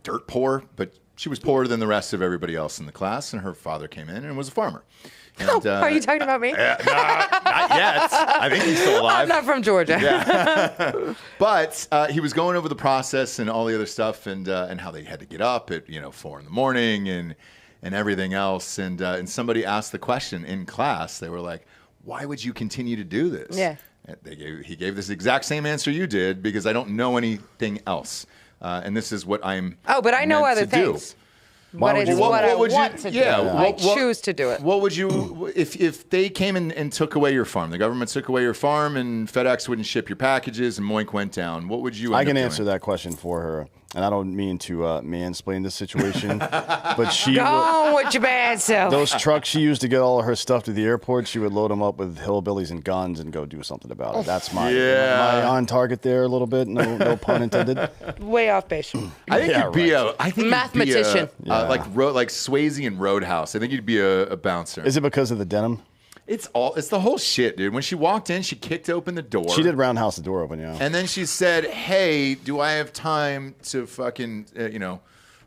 dirt poor, but she was poorer than the rest of everybody else in the class, and her father came in and was a farmer. And, are you talking about me? Not yet. I think he's still alive. I'm not from Georgia. Yeah. But he was going over the process and all the other stuff, and how they had to get up at 4 a.m. and everything else. And somebody asked the question in class. They were like, "Why would you continue to do this?" Yeah. He gave this exact same answer you did, because I don't know anything else, and this is what I'm. Oh, but I know other things. But it's what I want to do. I choose to do it. What would you, if they came and took away your farm, the government took away your farm, and FedEx wouldn't ship your packages, and Moink went down, what would you? I can answer that question for her, and I don't mean to mansplain this situation, but she. Go on with your bad self. Those trucks she used to get all of her stuff to the airport, she would load them up with hillbillies and guns and go do something about it. That's my on target there a little bit. No pun intended. Way off base. I think you'd be a mathematician. Like Swayze and Roadhouse. I think you'd be a bouncer. Is it because of the denim? It's the whole shit, dude. When she walked in, she kicked open the door. She did roundhouse the door open, yeah. And then she said, "Hey, do I have time to fucking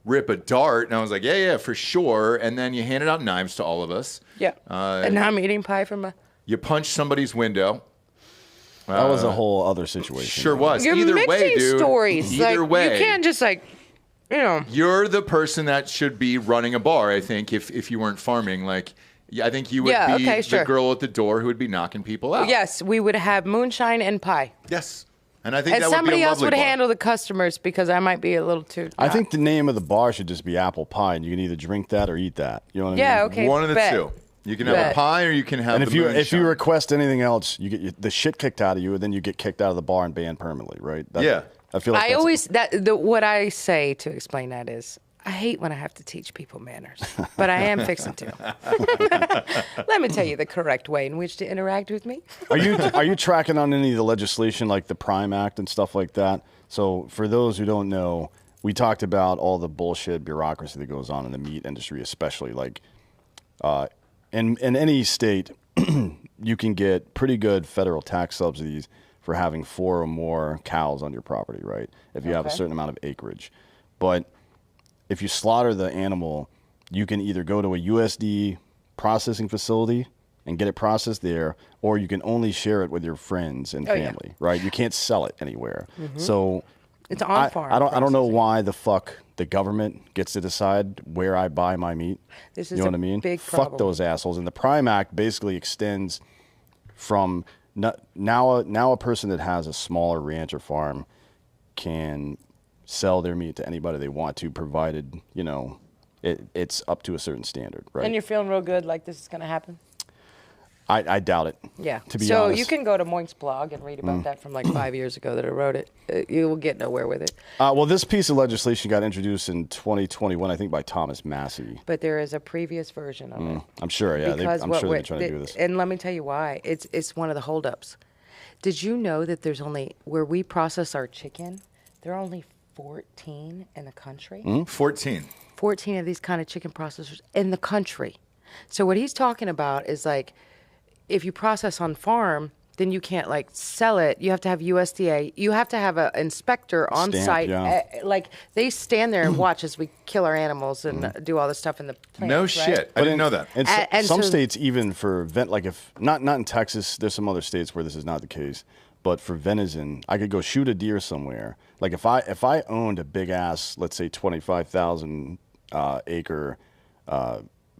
rip a dart?" And I was like, "Yeah, for sure." And then you handed out knives to all of us. Yeah. And now I'm eating pie from a. You punched somebody's window. That was a whole other situation. Sure was. You're Either mixing way, dude. stories. Either way, you can't just You're the person that should be running a bar. I think if you weren't farming, I think you would be the girl at the door who would be knocking people out. Yes, we would have moonshine and pie. Yes. And I think that would be a somebody else would bar. handle the customers, because I might be a little too. I think the name of the bar should just be Apple Pie, and you can either drink that or eat that. You know what I mean? Yeah, okay. One of the two. You can have a pie, or you can have. And if you request anything else, you get the shit kicked out of you, and then you get kicked out of the bar and banned permanently, right? I feel like what I say to explain that is, I hate when I have to teach people manners, but I am fixing to. Let me tell you the correct way in which to interact with me. Are you tracking on any of the legislation, like the PRIME Act and stuff like that? So for those who don't know, we talked about all the bullshit bureaucracy that goes on in the meat industry, especially like in any state, you can get pretty good federal tax subsidies for having 4 or more cows on your property, right? If you have a certain amount of acreage. But if you slaughter the animal, you can either go to a USD processing facility and get it processed there, or you can only share it with your friends and family, right? You can't sell it anywhere. So it's on farm. I don't know why the fuck the government gets to decide where I buy my meat. This is you know what I mean? Big problem. Fuck those assholes. And the PRIME Act basically extends from now a person that has a smaller ranch or farm can sell their meat to anybody they want to, provided, you know, it's up to a certain standard, right? And you're feeling real good like this is going to happen? I doubt it. Yeah. To be honest. So you can go to Moink's blog and read about that from like 5 years ago that I wrote it. You will get nowhere with it. Well, this piece of legislation got introduced in 2021, I think, by Thomas Massey. But there is a previous version of it. I'm sure, yeah. I'm sure they're trying to do this. And let me tell you why. It's one of the holdups. Did you know that there's only, where we process our chicken, there are only 14 in the country? 14. 14 of these kind of chicken processors in the country. So what he's talking about is like, if you process on farm, then you can't like sell it. You have to have USDA. You have to have an inspector on site. Yeah. Like they stand there and watch as we kill our animals and do all this stuff in the plants. No right? shit. I didn't know that. And some states, even for like if not in Texas, there's some other states where this is not the case. But for venison, I could go shoot a deer somewhere. Like if I owned a big ass, let's say 25,000 acre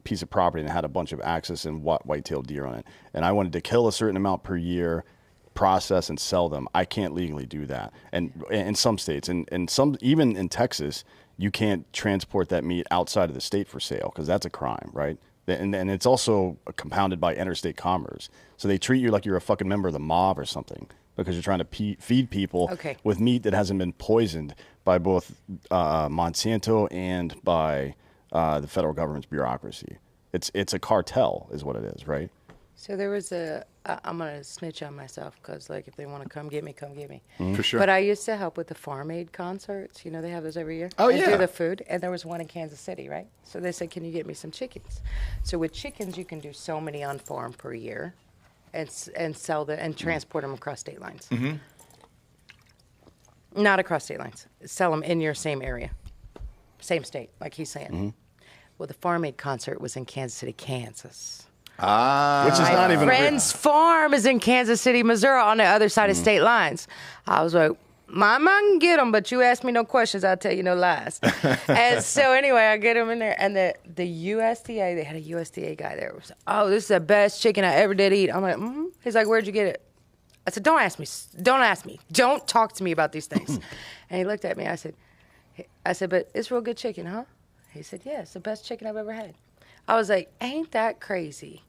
piece of property and had a bunch of axis and white-tailed deer on it, and I wanted to kill a certain amount per year, process and sell them, I can't legally do that. And in some states, and some, even in Texas, you can't transport that meat outside of the state for sale because that's a crime, right? And it's also compounded by interstate commerce. So they treat you like you're a fucking member of the mob or something because you're trying to feed people with meat that hasn't been poisoned by both Monsanto and by the federal government's bureaucracy. It's a cartel is what it is, right? So there was I'm going to snitch on myself because like if they want to come get me, come get me. For sure. But I used to help with the Farm Aid concerts. You know, they have those every year. Oh, and yeah. do the food. And there was one in Kansas City, right? So they said, can you get me some chickens? So with chickens, you can do so many on farm per year and sell them and transport them across state lines. Not across state lines. Sell them in your same area. Same state, like he's saying. Well, the Farm Aid concert was in Kansas City, Kansas. Which is not even. My friend's farm is in Kansas City, Missouri, on the other side of state lines. I was like, Mama, I can get them, but you ask me no questions, I'll tell you no lies. And so anyway, I get them in there, and the USDA, they had a USDA guy there. Was, oh, this is the best chicken I ever did eat. I'm like, He's like, where'd you get it? I said, don't ask me. Don't ask me. Don't talk to me about these things. And he looked at me. I said, but it's real good chicken, huh? He said, yeah, it's the best chicken I've ever had. I was like, ain't that crazy?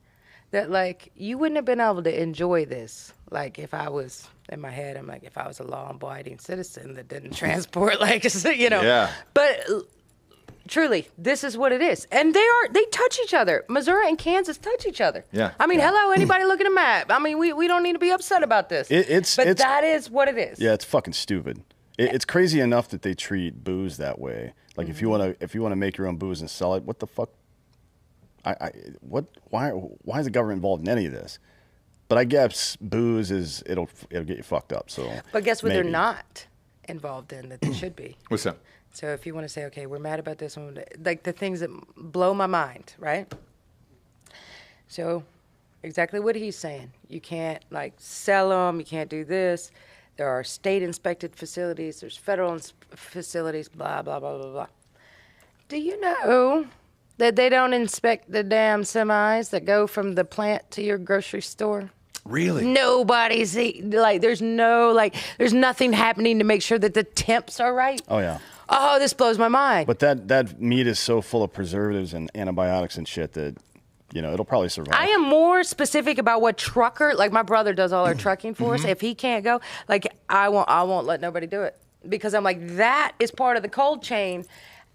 That, like, you wouldn't have been able to enjoy this. Like, if I was, in my head, I'm like, if I was a law-abiding citizen that didn't transport, like, you know. Yeah. But truly, this is what it is. And they touch each other. Missouri and Kansas touch each other. Yeah. I mean, hello, anybody look at a map. I mean, we don't need to be upset about this. But that is what it is. Yeah, it's fucking stupid. It's crazy enough that they treat booze that way. Like, if you wanna make your own booze and sell it, what the fuck? Why is the government involved in any of this? But I guess booze it'll get you fucked up. So, but guess what? They're not involved in that they should be. What's that? So if you want to say, okay, we're mad about this one, like the things that blow my mind, right? So exactly what he's saying. You can't like sell them. You can't do this. There are state inspected facilities. There's federal facilities. Blah blah blah blah blah. Do you know that they don't inspect the damn semis that go from the plant to your grocery store? Really? Nobody's there's nothing happening to make sure that the temps are right. Oh yeah. Oh, this blows my mind. But that meat is so full of preservatives and antibiotics and shit that It'll probably survive. I am more specific about what trucker, like my brother does all our trucking for us. If he can't go, like I won't let nobody do it because I'm like, that is part of the cold chain.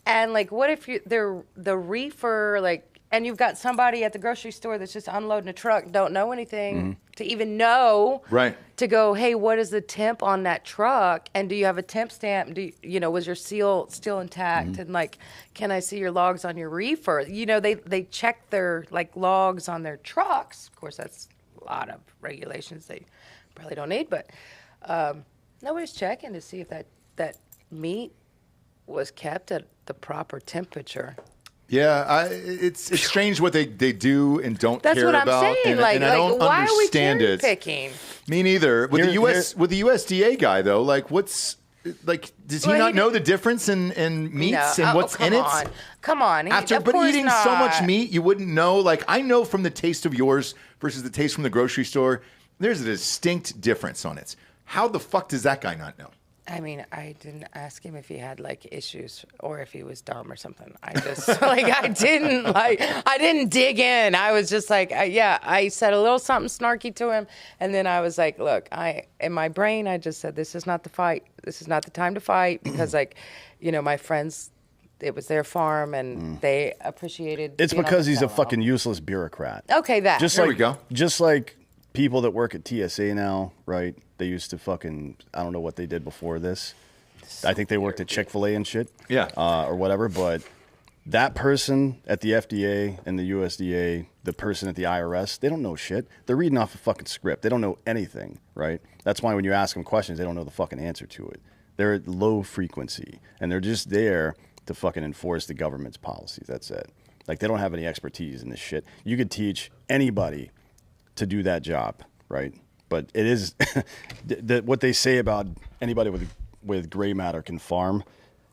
And like, what if the reefer, like, and you've got somebody at the grocery store that's just unloading a truck, don't know anything to even know, right? To go, hey, what is the temp on that truck? And do you have a temp stamp? Was your seal still intact? And like, can I see your logs on your reefer? They check their like logs on their trucks. Of course, that's a lot of regulations they probably don't need, but nobody's checking to see if that meat was kept at the proper temperature. Yeah, it's strange what they do and don't That's care what I'm about. saying. And I don't why understand are we it. picking? Me neither. With the USDA guy though, like does he not know the difference in meats and what's in it? Come on. But eating so much meat, you wouldn't know. Like I know from the taste of yours versus the taste from the grocery store, there's a distinct difference on it. How the fuck does that guy not know? I mean, I didn't ask him if he had like issues or if he was dumb or something. I just I didn't dig in. I was just like, I said a little something snarky to him, and then I was like, look, in my brain, I just said, this is not the fight. This is not the time to fight because my friends, it was their farm and they appreciated. It's because he's a fucking useless bureaucrat. Okay, that. There we go. Just like people that work at TSA now, right? They used to I don't know what they did before this. I think they worked at Chick-fil-A and shit. Yeah. Or whatever. But that person at the FDA and the USDA, the person at the IRS, they don't know shit. They're reading off a fucking script. They don't know anything, right? That's why when you ask them questions, they don't know the fucking answer to it. They're at low frequency. And they're just there to fucking enforce the government's policies. That's it. Like, they don't have any expertise in this shit. You could teach anybody to do that job, right? But it is what they say about anybody with gray matter can farm.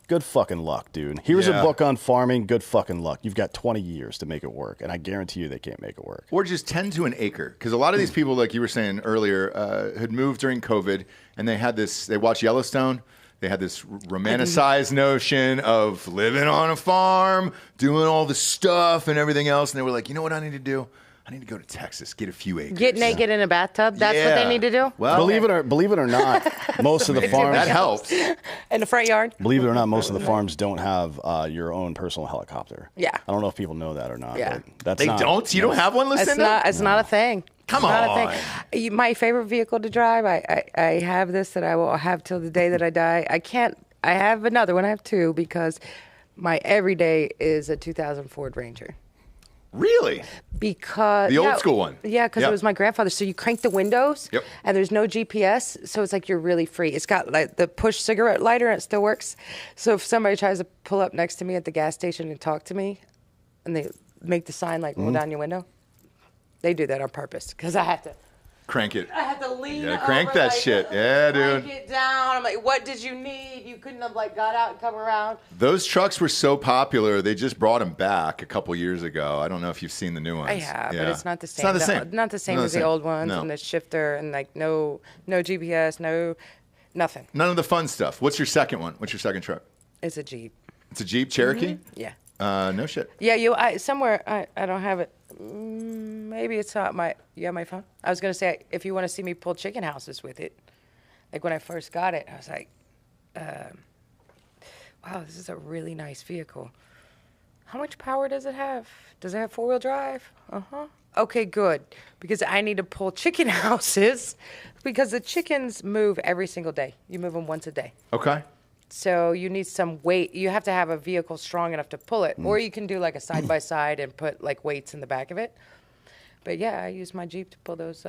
Good fucking luck, dude. Here's a book on farming. Good fucking luck. You've got 20 years to make it work, and I guarantee you they can't make it work. Or just 10 to an acre. Because a lot of these people, like you were saying earlier, had moved during COVID, and they watched Yellowstone. They had this romanticized notion of living on a farm, doing all the stuff and everything else. And they were like, you know what I need to do? I need to go to Texas, get a few acres. Get naked in a bathtub? That's what they need to do? Well, believe it or not, most of the farms... That helps. In the front yard? Believe it or not, most of the farms don't have your own personal helicopter. Yeah. I don't know if people know that or not. Yeah. But They don't? You don't have one, Lucinda? It's not a thing. Come on. Not a thing. My favorite vehicle to drive, I have this that I will have till the day that I die. I have another one. I have two because my everyday is a 2000 Ford Ranger. Really? Because the old school one. Yeah, because it was my grandfather. So you crank the windows, and there's no GPS, so it's like you're really free. It's got like the push cigarette lighter, and it still works. So if somebody tries to pull up next to me at the gas station and talk to me, and they make the sign like roll down your window, they do that on purpose because I have to. Crank it. I had to lean over, crank that shit. Yeah, dude. Crank it down. I'm like, what did you need? You couldn't have like got out and come around. Those trucks were so popular, they just brought them back a couple years ago. I don't know if you've seen the new ones. I have, but it's not the same. It's not the same. Not the same as the old ones and the shifter and like no GPS, nothing. None of the fun stuff. What's your second one? What's your second truck? It's a Jeep. It's a Jeep Cherokee? Yeah. No shit. Yeah, somewhere I don't have it. Maybe it's not my. You have my phone? I was gonna say if you want to see me pull chicken houses with it, like when I first got it, I was like, wow, this is a really nice vehicle. How much power does it have? Does it have 4-wheel drive? Okay, good, because I need to pull chicken houses because the chickens move every single day. You move them once a day. Okay. So you need some weight. You have to have a vehicle strong enough to pull it. Or you can do like a side-by-side and put like weights in the back of it. But yeah, I use my Jeep to pull those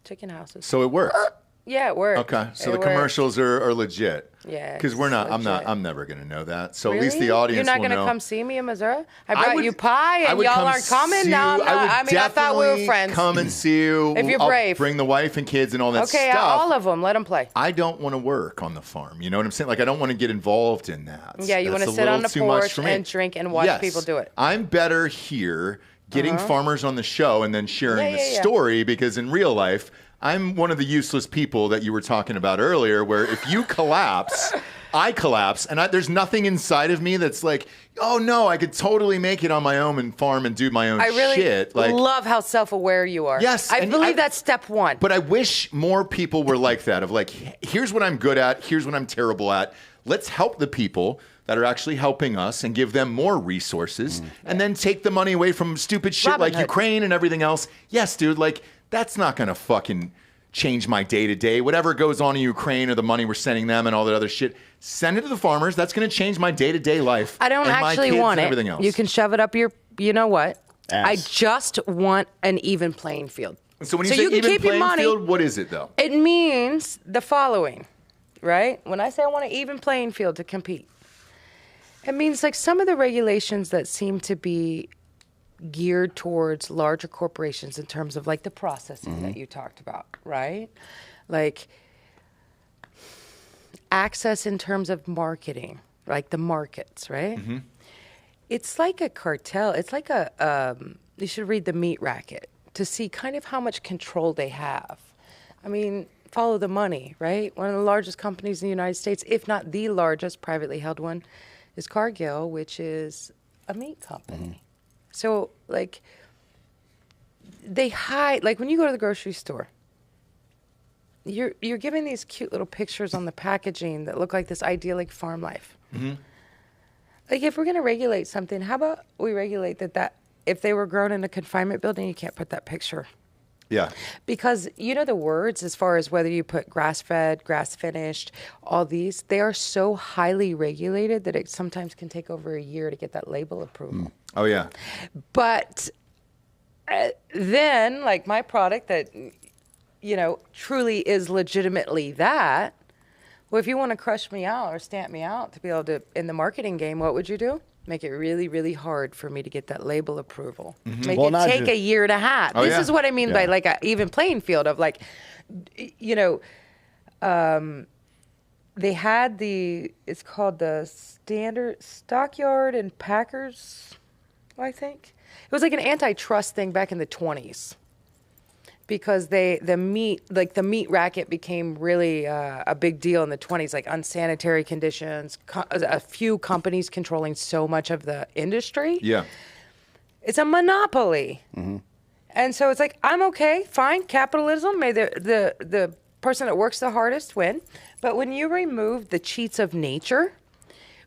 chicken houses. So it works? Yeah, it works. Okay, so the commercials are legit. Yeah. Because I'm never going to know that. So Really? at least the audience You're not will going to know. come see me in Missouri? I brought you pie and y'all aren't coming? No, I'm not. I thought we were friends. Come and see you. If you're brave. I'll bring the wife and kids and all that stuff. Okay, all of them. Let them play. I don't want to work on the farm. You know what I'm saying? Like, I don't want to get involved in that. Yeah, you want to sit on the porch and drink and watch people do it. I'm better here getting farmers on the show and then sharing the story because in real life, I'm one of the useless people that you were talking about earlier where if you collapse, I collapse, and there's nothing inside of me that's like, oh no, I could totally make it on my own and farm and do my own shit. I really love how self-aware you are. Yes. I believe that's step one. But I wish more people were like that, of like, here's what I'm good at, here's what I'm terrible at. Let's help the people that are actually helping us and give them more resources, and then take the money away from stupid shit Robin like Hood. Ukraine and everything else. Yes, dude, like, that's not going to fucking change my day-to-day. Whatever goes on in Ukraine or the money we're sending them and all that other shit, send it to the farmers. That's going to change my day-to-day life. I don't and my actually kids want and it. everything else. You can shove it up your, you know what? Ass. I just want an even playing field. So when you say can even keep your playing money, field, what is it though? It means the following, right? When I say I want an even playing field to compete, it means like some of the regulations that seem to be geared towards larger corporations in terms of like the processing that you talked about, right? Like access in terms of marketing, like the markets, right? It's like a cartel. It's like you should read The Meat Racket to see kind of how much control they have. I mean, follow the money, right? One of the largest companies in the United States, if not the largest privately held one, is Cargill, which is a meat company. So, like, they hide, like when you go to the grocery store, you're giving these cute little pictures on the packaging that look like this idyllic farm life. Like, if we're going to regulate something, how about we regulate that if they were grown in a confinement building, you can't put that picture. Yeah. Because you know the words as far as whether you put grass-fed, grass-finished, all these, they are so highly regulated that it sometimes can take over a year to get that label approval. Oh yeah. But then, like my product that, you know, truly is legitimately that, well, if you want to crush me out or stamp me out to be able to, in the marketing game, what would you do? Make it really, really hard for me to get that label approval. Make Well, it not take just- a year and a half. Oh, This yeah. is what I mean by Yeah. like an even playing field of like, you know, they had it's called the Standard Stockyard and Packers, I think. It was like an antitrust thing back in the 20s. Because the meat racket became really a big deal in the 20s, like unsanitary conditions, a few companies controlling so much of the industry. Yeah. It's a monopoly. And so it's like, I'm okay, fine, capitalism, may the person that works the hardest win. But when you remove the cheats of nature,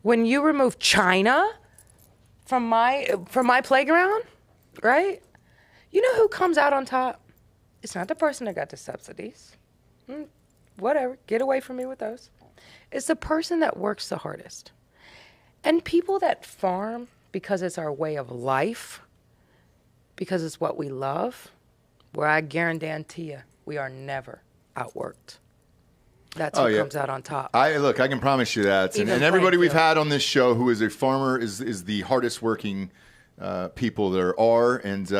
when you remove China from my playground, right? You know who comes out on top? It's not the person that got the subsidies. Whatever, get away from me with those. It's the person that works the hardest. And people that farm because it's our way of life, because it's what we love, where I guarantee you, we are never outworked. That's who comes out on top. I can promise you that. And Even everybody playing we've field. had on this show who is a farmer is the hardest working people there are, and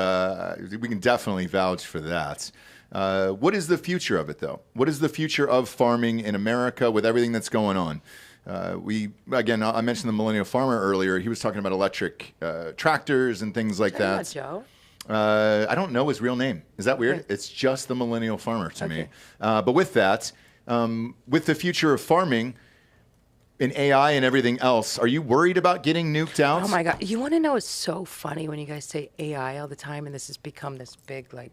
we can definitely vouch for that. What is the future of it, though? What is the future of farming in America with everything that's going on? I mentioned the millennial farmer earlier. He was talking about electric tractors and things like that. Joe. I don't know his real name. Is that weird? Okay. It's just the millennial farmer to me. Okay. But with that, with the future of farming in AI and everything else, are you worried about getting nuked out? Oh my God. You want to know, it's so funny when you guys say AI all the time, and this has become this big, like,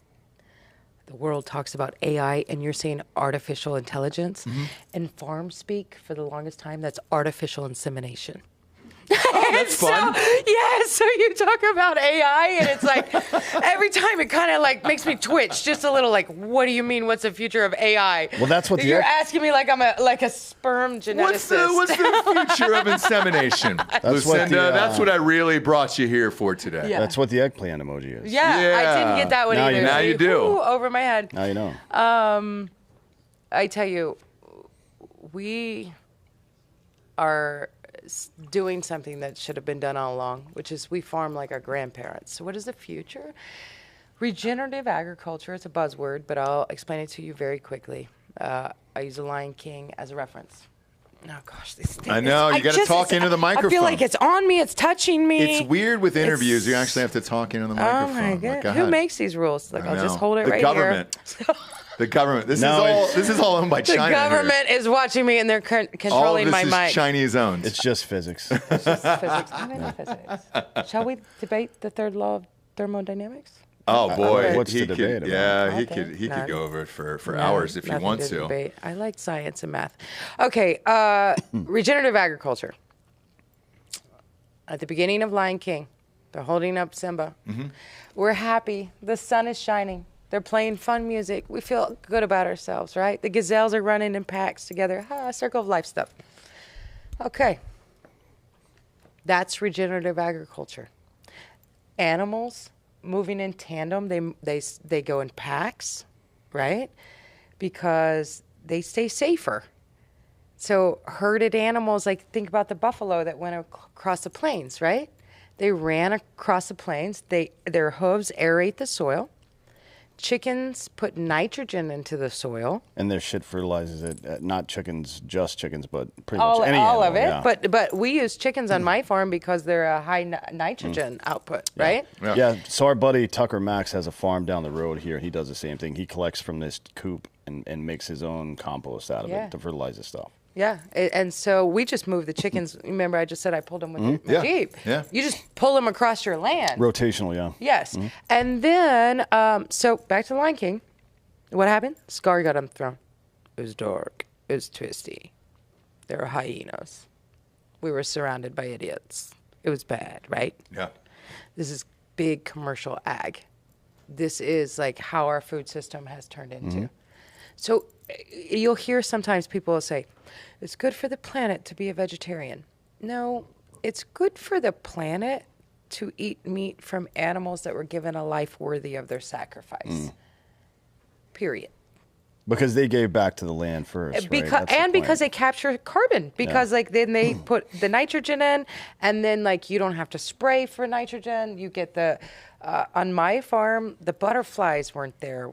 the world talks about AI, and you're saying artificial intelligence. And farm speak, for the longest time, that's artificial insemination. Oh, that's fun. So you talk about AI, and it's like, every time it kind of like makes me twitch just a little, like, what do you mean, what's the future of AI? Well, that's what You're asking me like I'm a sperm geneticist. What's the future of insemination? Lucinda, that's what I really brought you here for today. Yeah. That's what the eggplant emoji is. Yeah, I didn't get that one Now either. you know. Now you do. Ooh, over my head. Now you know. I tell you, we are doing something that should have been done all along, which is we farm like our grandparents. So what is the future? Regenerative agriculture, it's a buzzword, but I'll explain it to you very quickly. I use the Lion King as a reference. Oh gosh, this thing. I know, you gotta talk into the I feel microphone. like it's on me, it's touching me. It's weird with interviews. You actually have to talk into the microphone. Oh my Like, God. go Who ahead. makes these rules? Like, I I'll just know. hold it The right government. here. The government. This No, is all owned by The China. government is watching me and they're All of controlling this my is mind. Chinese owned. It's just physics. It's just physics. I'm into physics. Shall we debate the third law of thermodynamics? Oh boy, What's the debate about? Yeah, he Okay. could None. go over it for No, hours if he nothing wants to. debate. I like science and math. Okay, regenerative agriculture. At the beginning of Lion King, they're holding up Simba. Mm-hmm. We're happy. The sun is shining. They're playing fun music. We feel good about ourselves, right? The gazelles are running in packs together. Circle of life stuff. Okay. That's regenerative agriculture. Animals moving in tandem, they go in packs, right? Because they stay safer. So herded animals, like think about the buffalo that went across the plains, right? They ran across the plains. Their hooves aerate the soil. Chickens put nitrogen into the soil. And their shit fertilizes it. Not chickens, just chickens, but pretty All much any of animal, it. yeah. But we use chickens on my farm because they're a high nitrogen output, right? Yeah, so our buddy Tucker Max has a farm down the road here. He does the same thing. He collects from this coop and makes his own compost out of Yeah. it to fertilize his stuff. Yeah, and so we just moved the chickens. Remember, I just said I pulled them with my Yeah, Jeep. yeah. You just pull them across your land. Rotational, yeah. Yes. And then, so back to Lion King. What happened? Scar got him thrown. It was dark. It was twisty. There were hyenas. We were surrounded by idiots. It was bad, right? Yeah. This is big commercial ag. This is like how our food system has turned into. So you'll hear sometimes people will say, it's good for the planet to be a vegetarian. No, it's good for the planet to eat meat from animals that were given a life worthy of their sacrifice. Period. Because they gave back to the land first, right? Because That's the and because point. they capture carbon. Because like then they put the nitrogen in, and then like you don't have to spray for nitrogen. You get the on my farm the butterflies weren't there.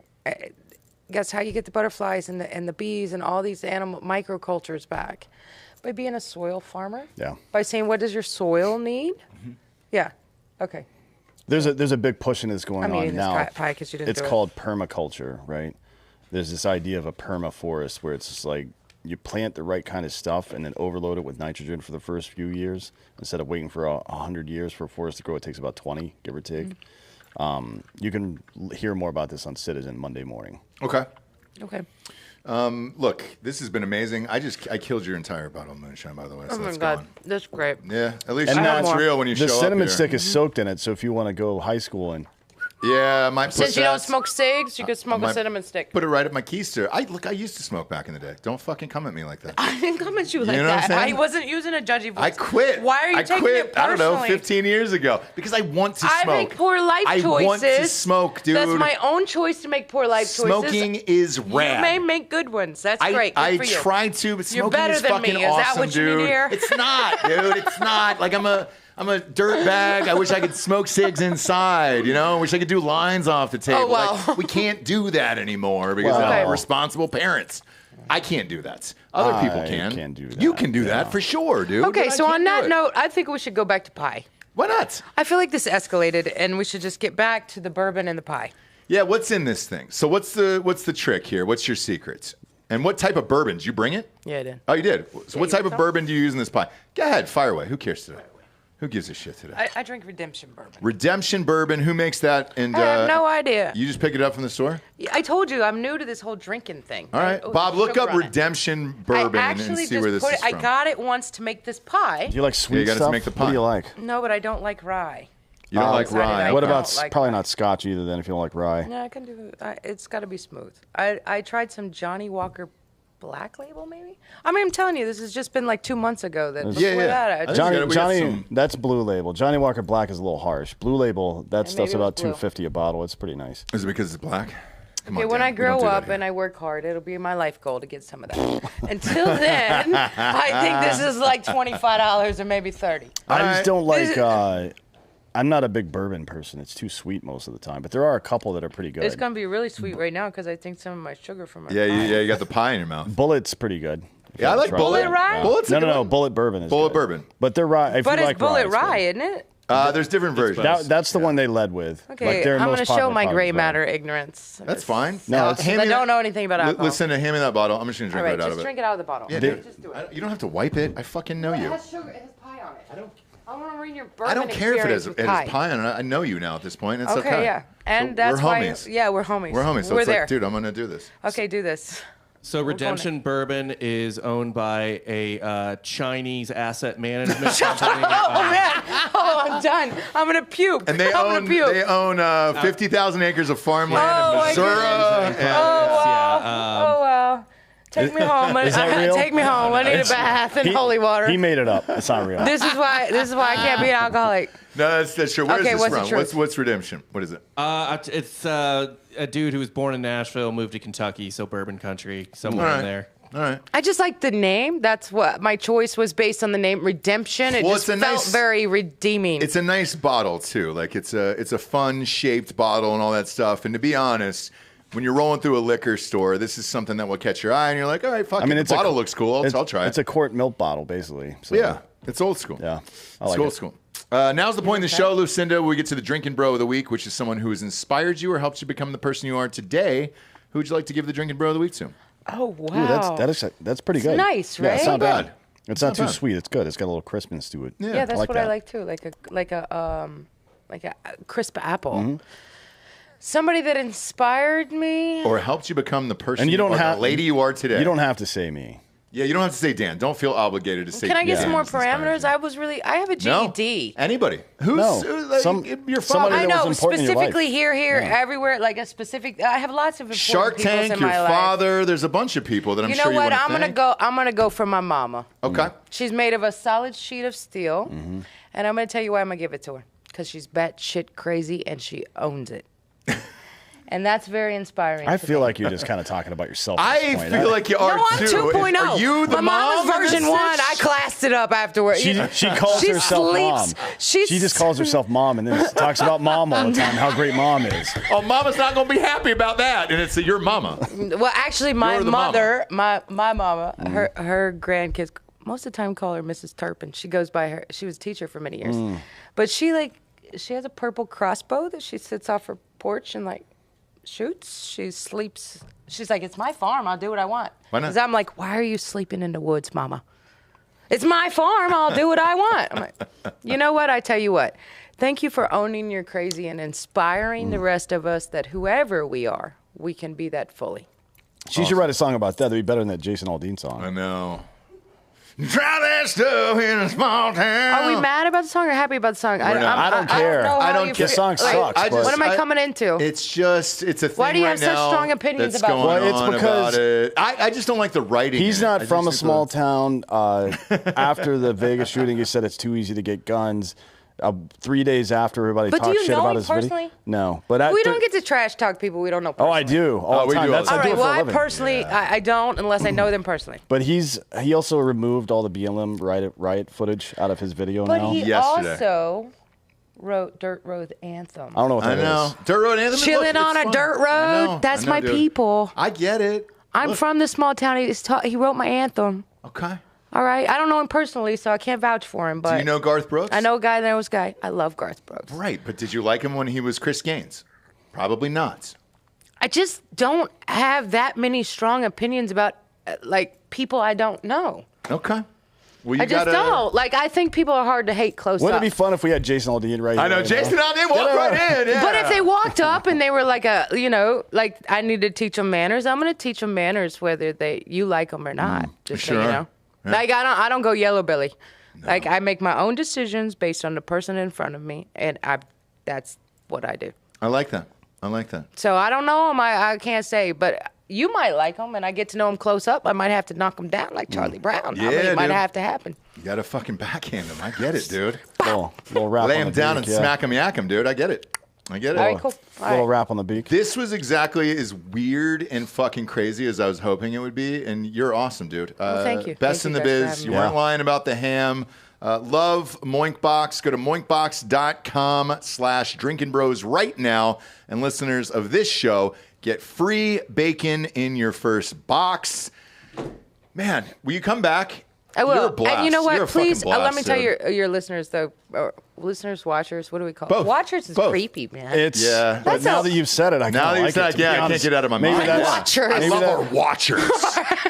Guess how you get the butterflies and the bees and all these animal microcultures back? By being a soil farmer. Yeah. By saying what does your soil need? Yeah. Okay. There's a big push in this going I'm on eating this now. pie 'cause you didn't It's do it. called permaculture, right? There's this idea of a permaforest where it's just like you plant the right kind of stuff and then overload it with nitrogen for the first few years instead of waiting for 100 years for a forest to grow. It takes about 20, give or take. You can hear more about this on Citizen Monday morning. Okay. Okay. Look, this has been amazing. I killed your entire bottle of moonshine, by the way. So Oh my that's God, gone. that's great. Yeah, at least And you know that's it's real when you The show cinnamon up here. stick is soaked in it, so if you want to go high school and Yeah, my Since you don't smoke cigs, you could smoke a cinnamon stick. Put it right at my keister. I used to smoke back in the day. Don't fucking come at me like that. I didn't come at you like know what I'm that. saying? I wasn't using a judgy voice. I quit. Why are you I taking quit, it personally? I don't know, 15 years ago. Because I want to I smoke. make poor life choices. I want to smoke, dude. That's my own choice to make poor life Smoking choices. is rad. You may make good ones. That's great. Good I for you. try to, but You're smoking better is than fucking me. Is that awesome, what you need dude. to hear? It's not, dude. It's not. Like I'm a dirt bag. I wish I could smoke cigs inside, you know? I wish I could do lines off the table. Oh, wow. Like, we can't do that anymore because Wow. we're Okay. responsible parents. I can't do that. Other people I can. can do that, You can do yeah. that for sure, dude. Okay, but I so can't on do that it. note, I think we should go back to pie. Why not? I feel like this escalated, and we should just get back to the bourbon and the pie. Yeah, what's in this thing? So what's the trick here? What's your secrets? And what type of bourbon? Did you bring it? Yeah, I did. Oh, you did? So what you type get of some? bourbon do you use in this pie? Go ahead, fire away. Who cares today? Who gives a shit today? I drink Redemption bourbon. Redemption bourbon. Who makes that? And I have no idea. You just pick it up from the store? Yeah, I told you I'm new to this whole drinking thing. All right, Oh, Bob, there's look sugar up on it. Redemption I bourbon and actually see just where this put is it. from. I got it once to make this pie. do you like sweet you gotta stuff? make the What do pie. you like? No, but I don't like rye. You don't like decided rye. I What don't about like probably rye. not Scotch either? Then if you don't like rye, No, I can do. It's got to be smooth. I tried some Johnny Walker Black Label, maybe. I mean, I'm telling you, this has just been like 2 months ago. That before Yeah, yeah. that, I think Johnny, we got Johnny, some- that's Blue Label. Johnny Walker Black is a little harsh. Blue Label, that maybe stuff's it was about blue. $2.50 a bottle. It's pretty nice. Is it because it's black? Come Okay, on, when Dan, I we grow don't do that up here. and I work hard, it'll be my life goal to get some of that. Until then, I think this is like $25 or maybe $30. I just don't like. This I'm not a big bourbon person. It's too sweet most of the time. But there are a couple that are pretty good. It's gonna be really sweet right now because I think some of my sugar from my Yeah, pie. you got the pie in your mouth. Bullet's pretty good. If Yeah, I you like try Bullet. Bullet rye? Bullet's a No, good no, one. Bullet bourbon is Bullet good. bourbon. But they're rye. If But you it's like Bullet it's Rye, good. isn't it? There's different versions. That's the one they led with. Okay, Like, their I'm most going to show popular my product gray as well. matter ignorance. That's fine. No, I don't know anything about alcohol. Lucinda, hand me that bottle. I'm just going to All drink right, right out just of it. drink it out of the bottle. Yeah, Okay, dude. just do it. You don't have to wipe it. I fucking know It you. has sugar. It has pie on it. I want to read your bourbon I don't care if it has experience with pie on it. I know you now at this point. It's okay. Okay, yeah. And So that's we're why. homies. Yeah, we're homies. We're homies. So We're it's there. like, dude, I'm going to do this. Okay, do this. So Redemption Bourbon is owned by a Chinese asset management company. Oh man! Oh, I'm done. I'm gonna puke. And they own 50,000 acres of farmland Oh, in my Missouri. goodness. And Oh wow! Yeah, Oh wow! Take me home. Is that real? Take me home. I need a bath in holy water. He made it up. It's not real. This is why I can't be an alcoholic. no, that's true. Where's Okay, this what's the from? truth? What's Redemption? What is it? It's a dude who was born in Nashville, moved to Kentucky, so bourbon country, somewhere All right. in there. All right. I just like the name. That's what my choice was based on the name Redemption. It Well, just it's a felt nice- very redeeming. It's a nice bottle too. Like it's a fun shaped bottle and all that stuff. And to be honest, when you're rolling through a liquor store, this is something that will catch your eye, and you're like, all right, fuck it. The bottle looks cool. I'll try it. It's a quart milk bottle, basically. So, Yeah, it's old school. Yeah. I It's like old it. school. Now's the point in the show, Lucinda. We get to the Drinkin' Bro of the Week, which is someone who has inspired you or helped you become the person you are today. Who would you like to give the Drinkin' Bro of the Week to? oh wow! Ooh, that's pretty good. nice, Yeah, it's right? not bad. It's not too bad. sweet. It's good. It's got a little crispness to it. Yeah, that's like what I that. like too. Like a crisp apple. Mm-hmm. Somebody that inspired me. Or helped you become the person And you don't or have the lady you are today. You don't have to say me. Yeah, you don't have to say Dan. Don't feel obligated to say Can I get Dan some more inspired parameters? you. I have a No. GED. Anybody. Who's No. like, somebody your father? I that know, was important in your life. specifically here, everywhere, like a specific. I have lots of important Shark peoples Tank, in your my life. father. There's a bunch of people that I'm You sure know you what? want to I'm gonna go for my mama. Okay. She's made of a solid sheet of steel, Mm-hmm. and I'm gonna tell you why I'm gonna give it to her. Because she's batshit crazy and she owns it, and that's very inspiring. I to feel me. like you're just kind of talking about yourself. At I this point. feel like you are No, I'm too. 2.0. Are you the my mom? mama's in this version 1. I bitch? classed it up afterwards. She calls She herself sleeps. mom. She just calls herself mom and then talks about mom all the time, how great mom is. Oh, mama's not going to be happy about that. And it's your mama. Well, actually, my You're the mother, my mama, her grandkids, most of the time call her Mrs. Turpin. She goes by her. She was a teacher for many years, but she has a purple crossbow that she sits off her porch and shoots. She sleeps. She's like, it's my farm. I'll do what I want. Why not? Because I'm like, why are you sleeping in the woods, Mama? It's my farm. I'll do what I want. I'm like, you know what? I tell you what. Thank you for owning your crazy and inspiring the rest of us that whoever we are, we can be that fully. She should write a song about that. That'd be better than that Jason Aldean song. I know. Try that stuff in a small town. Are we mad about the song or happy about the song? We're not. I don't care. know I how don't you care. The song feel. sucks. I but- What am I coming into? It's a thing Why do you have right such now strong opinions that's about going Well, it's on because about it. I just don't like the writing. He's in it. not I from a just think small the- town. After the Vegas shooting, he said it's too easy to get guns. 3 days after everybody But do talked you shit know about him his video. personally? No, but we don't get to trash talk people we don't know Oh, personally. I do all the we time. do all That's the All I do right, it for well, a I living. personally, I don't unless I know them personally. But he also removed all the BLM riot footage out of his video But now. he Yesterday. also wrote Dirt Road Anthem. I don't know what I that know. is. Dirt Road Anthem. Chilling Look, on it's a fun. dirt I know, road. That's I know, my dude. people. I get it. I'm from the small town. He wrote my anthem. Okay. All right. I don't know him personally, so I can't vouch for him. But Do you know Garth Brooks? I know a guy that knows a guy. I love Garth Brooks. Right, but did you like him when he was Chris Gaines? Probably not. I just don't have that many strong opinions about people I don't know. Okay. Well, you I just gotta... don't. I think people are hard to hate close Wouldn't up. it be fun if we had Jason Aldean right here? I know. right Jason now? Aldean, walk right in. Yeah. But if they walked up and they were I need to teach them manners, I'm going to teach them manners whether you like them or not. Just so Sure. you know. Yeah. I don't go yellow belly. I make my own decisions based on the person in front of me, and that's what I do. I like that. I like that. So I don't know him. I can't say, but you might like him, and I get to know him close up. I might have to knock him down like Charlie Brown. Yeah, it might dude. have to happen. You got to fucking backhand him. I get it, dude. Little rap Lay on him the down beak, and yeah. smack him, yak him, dude. I get it. I get it. All right, cool. All Little right. rap on the beak. This was exactly as weird and fucking crazy as I was hoping it would be, and you're awesome, dude. Well, thank you. Best Thank in the you guys for biz. having You me. weren't lying about the ham. Love Moink Box. Go to moinkbox.com/drinkinbros right now. And listeners of this show get free bacon in your first box. Man, will you come back? I will. You're a blast. And you know You're what? a fucking Please, let me blast, tell dude. your listeners, though, or listeners, watchers, what do we call Both. it? Watchers is Both. creepy, man. It's Yeah. But now that you've said it, I Now kinda that you've like said it, it, to be I can't honest. get it out of my Maybe mind. that's- Watchers. I Maybe love that- our watchers.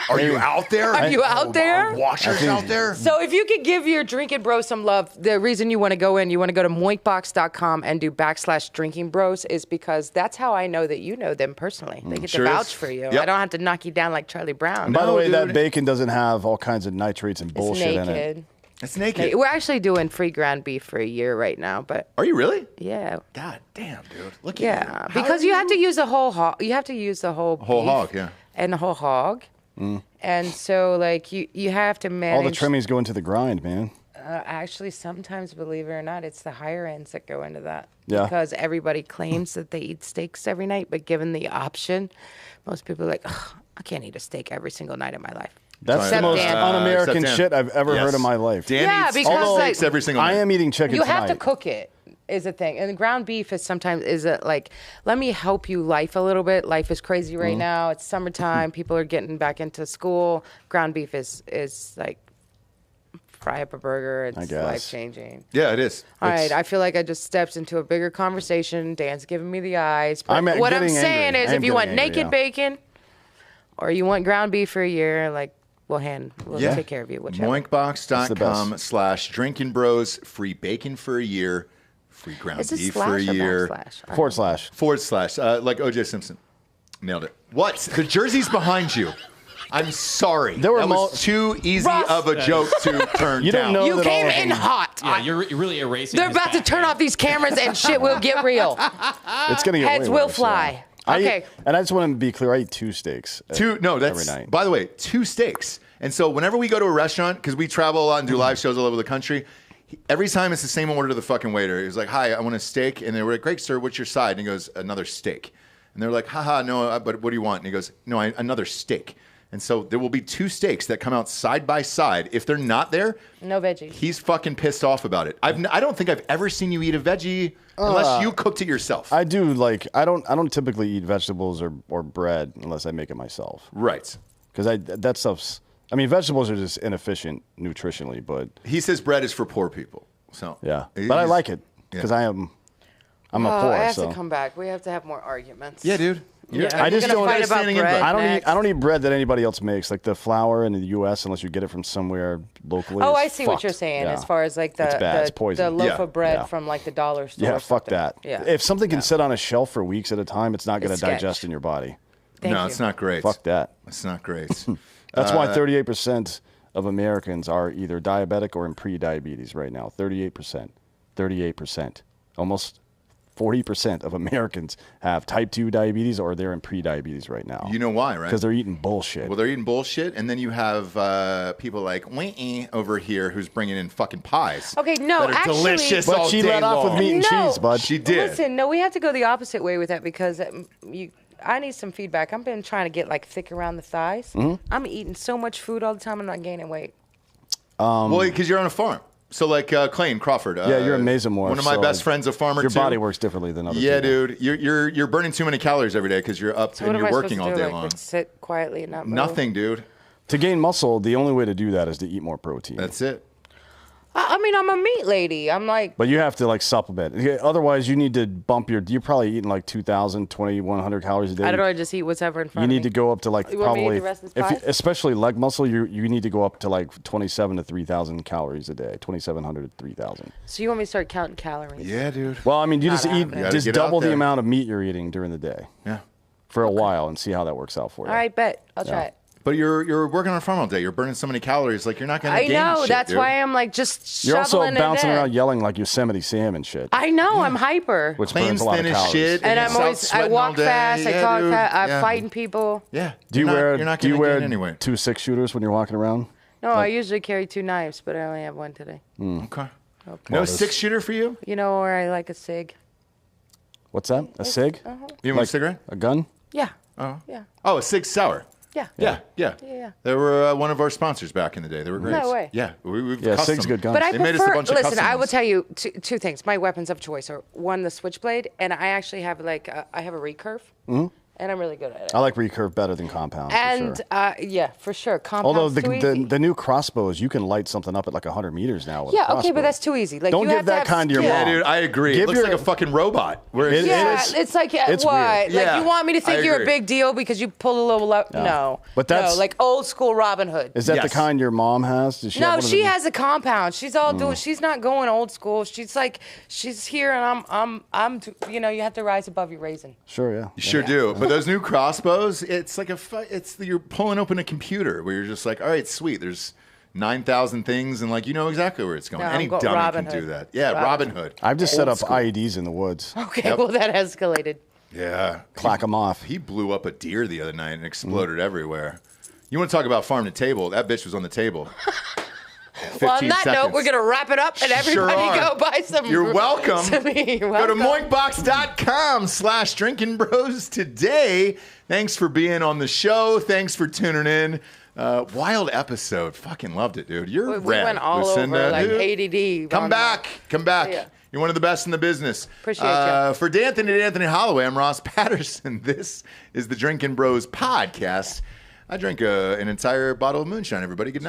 Are you out there? Are you out there? Our watchers out there? So if you could give your Drinkin' Bros some love, the reason you want to go you want to go to moinkbox.com and do /Drinking Bros is because that's how I know that you know them personally. They get Sure to is. vouch for you. Yep. I don't have to knock you down like Charlie Brown. By the No, way, that dude. bacon doesn't have all kinds of nitrates and It's bullshit in it. naked. It's naked. We're actually doing free ground beef for a year right now, but Are you really? yeah. God damn, dude. Look at Yeah, you. How because are you have to use the whole hog. You have to use the whole Whole beef hog, yeah. and the whole hog, and so like you have to manage. All the trimmings go into the grind, man. Actually, sometimes, believe it or not, it's the higher ends that go into that. Yeah. Because everybody claims that they eat steaks every night, but given the option, most people are like, "Ugh, I can't eat a steak every single night of my life. That's the Except most Dan. un-American Except Dan. shit I've ever Yes. heard in my life. Dan Yeah, eats because, steaks like, every single night. I am eating chicken You tonight. have to cook it. Is a thing, and the ground beef is sometimes like, let me help you life a little bit. Life is crazy right now. It's summertime. People are getting back into school. Ground beef is like fry up a burger. It's guess. life changing. Yeah, it is. All It's- right, I feel like I just stepped into a bigger conversation. Dan's giving me the eyes. But I'm what I'm getting saying angry. is, I am if you want getting angry, naked yeah. bacon, or you want ground beef for a year, like we'll take care of you. Whichever. Moinkbox.com/Drinkin' Bros. Free bacon for a year. Free ground Is this beef for a slash or year. backslash? // / like O.J. Simpson. Nailed it. What? The jersey's behind you. I'm sorry. There were that was too easy Russ. of a joke to turn You don't down. know You that came all of in them- hot. Yeah, you're really erasing. They're his about to turn background. off these cameras and shit will get real. It's gonna get Heads way will worse, fly. yeah. Okay. And I just want to be clear. I eat 2 steaks. That's every night. by the way, 2 steaks. And so whenever we go to a restaurant, because we travel a lot and do live shows all over the country, every time it's the same order to the fucking waiter. He's like, "Hi, I want a steak," and they were like, "Great, sir, what's your side?" And he goes, "Another steak." And they're like, "Haha, no, but what do you want?" And he goes, "No, another steak." And so there will be 2 steaks that come out side by side. If they're not there, No veggies. he's fucking pissed off about it. I don't think I've ever seen you eat a veggie unless you cooked it yourself. I do like. I don't typically eat vegetables or bread unless I make it myself. Right. Because that stuff's. I mean, vegetables are just inefficient nutritionally, but He says bread is for poor people. So yeah. he's- But I like it because yeah. I'm a poor. I have so. to come back. We have to have more arguments. Yeah, dude. Yeah, I just we're gonna don't fight about understanding bread input. next. I don't eat bread that anybody else makes, like the flour in the U.S. unless you get it from somewhere locally. Oh, is I see what fucked. you're saying. Yeah. As far as like It's bad. It's the poison. loaf Yeah. of bread Yeah. from like the dollar store. Yeah, or fuck something. that. Yeah. If something can sit on a shelf for weeks at a time, it's not going to It's sketch. digest in your body. Thank No, you. it's not great. Fuck that. It's not great. That's why 38% of Americans are either diabetic or in pre-diabetes right now. 38%. 38%. Almost 40% of Americans have type 2 diabetes or they're in pre-diabetes right now. You know why, right? Because they're eating bullshit. Well, they're eating bullshit, and then you have people like Winky over here who's bringing in fucking pies. Okay, no, that are actually- delicious But all she day let off with long. meat and No. cheese, bud. She did. Listen, no, we have to go the opposite way with that because I need some feedback. I've been trying to get like thick around the thighs. Mm-hmm. I'm eating so much food all the time. I'm not gaining weight. Well, because you're on a farm. So like Clayton Crawford. Yeah, you're amazing more. One of my so best friends, a farmer Your too. body works differently than other Yeah, people. dude. You're burning too many calories every day because you're up So what and am you're I working supposed all to do? day Like, long. just sit quietly and not move? Nothing, dude. To gain muscle, the only way to do that is to eat more protein. That's it. I mean, I'm a meat lady. I'm like, But you have to like supplement. Yeah, otherwise, you need to bump you're probably eating like 2,000, 2,100 calories a day. I don't know. I just eat whatever in front You of me. need to go up to like You want me to eat probably, the rest of this pie? especially leg muscle, you need to go up to like 2,700 to 3,000 calories a day, 2,700 to 3,000. So you want me to start counting calories? Yeah, dude. Well, I mean, you Not just eat, happening. Gotta just get out double the there. amount of meat you're eating during the day Yeah. for a while and see how that works out for you. All right, bet. I'll try it. But you're working on a farm all day. You're burning so many calories. Like you're not gonna. I gain know. shit, That's dude. why I'm like just You're also shoveling it bouncing in. around yelling like Yosemite Sam and shit, I know. I'm hyper. which Clayton's burns a lot thin of as calories. shit. And he's I'm out always, I sweating walk all day. fast, I Yeah, talk dude. fast, I'm Yeah. fighting people. Yeah. Do you You're not do you gonna wear gain anyway. 2 6-shooters when you're walking around? No, I usually carry 2 knives, but I only have 1 today. Okay. No Well, this- 6-shooter for you? You know where I like a cig? What's that? A cig? You want a cigarette? A gun? Yeah. Yeah. Oh, a Sig Sauer. Yeah. Yeah. Yeah. They were one of our sponsors back in the day. They were great. No way. Yeah. We've Yeah, custom. Sig's good gun. But I They made us a prefer. bunch of Listen, custom I will ones. tell you two things. My weapons of choice are one, the switchblade, and I actually have like I have a recurve, And I'm really good at it. I like recurve better than compound. And for sure. yeah, for sure. Although Compound's the new crossbows, you can light something up at like 100 meters now. With a yeah, okay, crossbow. but that's too easy. Like, Don't you give have to that have kind to your skill. mom. Yeah, dude, I agree. It Give looks your- like a fucking robot. Where It Yeah, is. it's like It's what? weird. Like Yeah, you want me to I think you're a agree. big deal because you pull a little no. But that's- no, like old school Robin Hood. Is that Yes. the kind your mom has? Does she have No, one of she the- has a compound. She's all doing. She's not going old school. She's like, she's here, and I'm. You know, you have to rise above your raisin. Sure, yeah. You sure do. But those new crossbows, it's like you're pulling open a computer where you're just like, all right, sweet. There's 9,000 things, and like you know exactly where it's going. No, Any I'm go- dummy Robin can do Hood. that. Yeah, Robin Hood. I've just set Old up school. IEDs in the woods. Okay, Yep. well that escalated. Yeah, Clack them off. he blew up a deer the other night and exploded everywhere. You want to talk about farm to table? That bitch was on the table. Well, on 15 that note, seconds. we're gonna wrap it up, and Sure everybody are. go buy some. You're welcome. You're Go to welcome. moinkbox.com/drinking bros today. Thanks for being on the show. Thanks for tuning in. Wild episode. Fucking loved it, dude. You're We rad, went all Lucinda, over like dude. ADD. Come on back. Come back. Yeah. You're one of the best in the business. Appreciate ya. For D'Anthony and Anthony Holloway, I'm Ross Patterson. This is the Drinkin' Bros podcast. I drank an entire bottle of moonshine, everybody. Good night.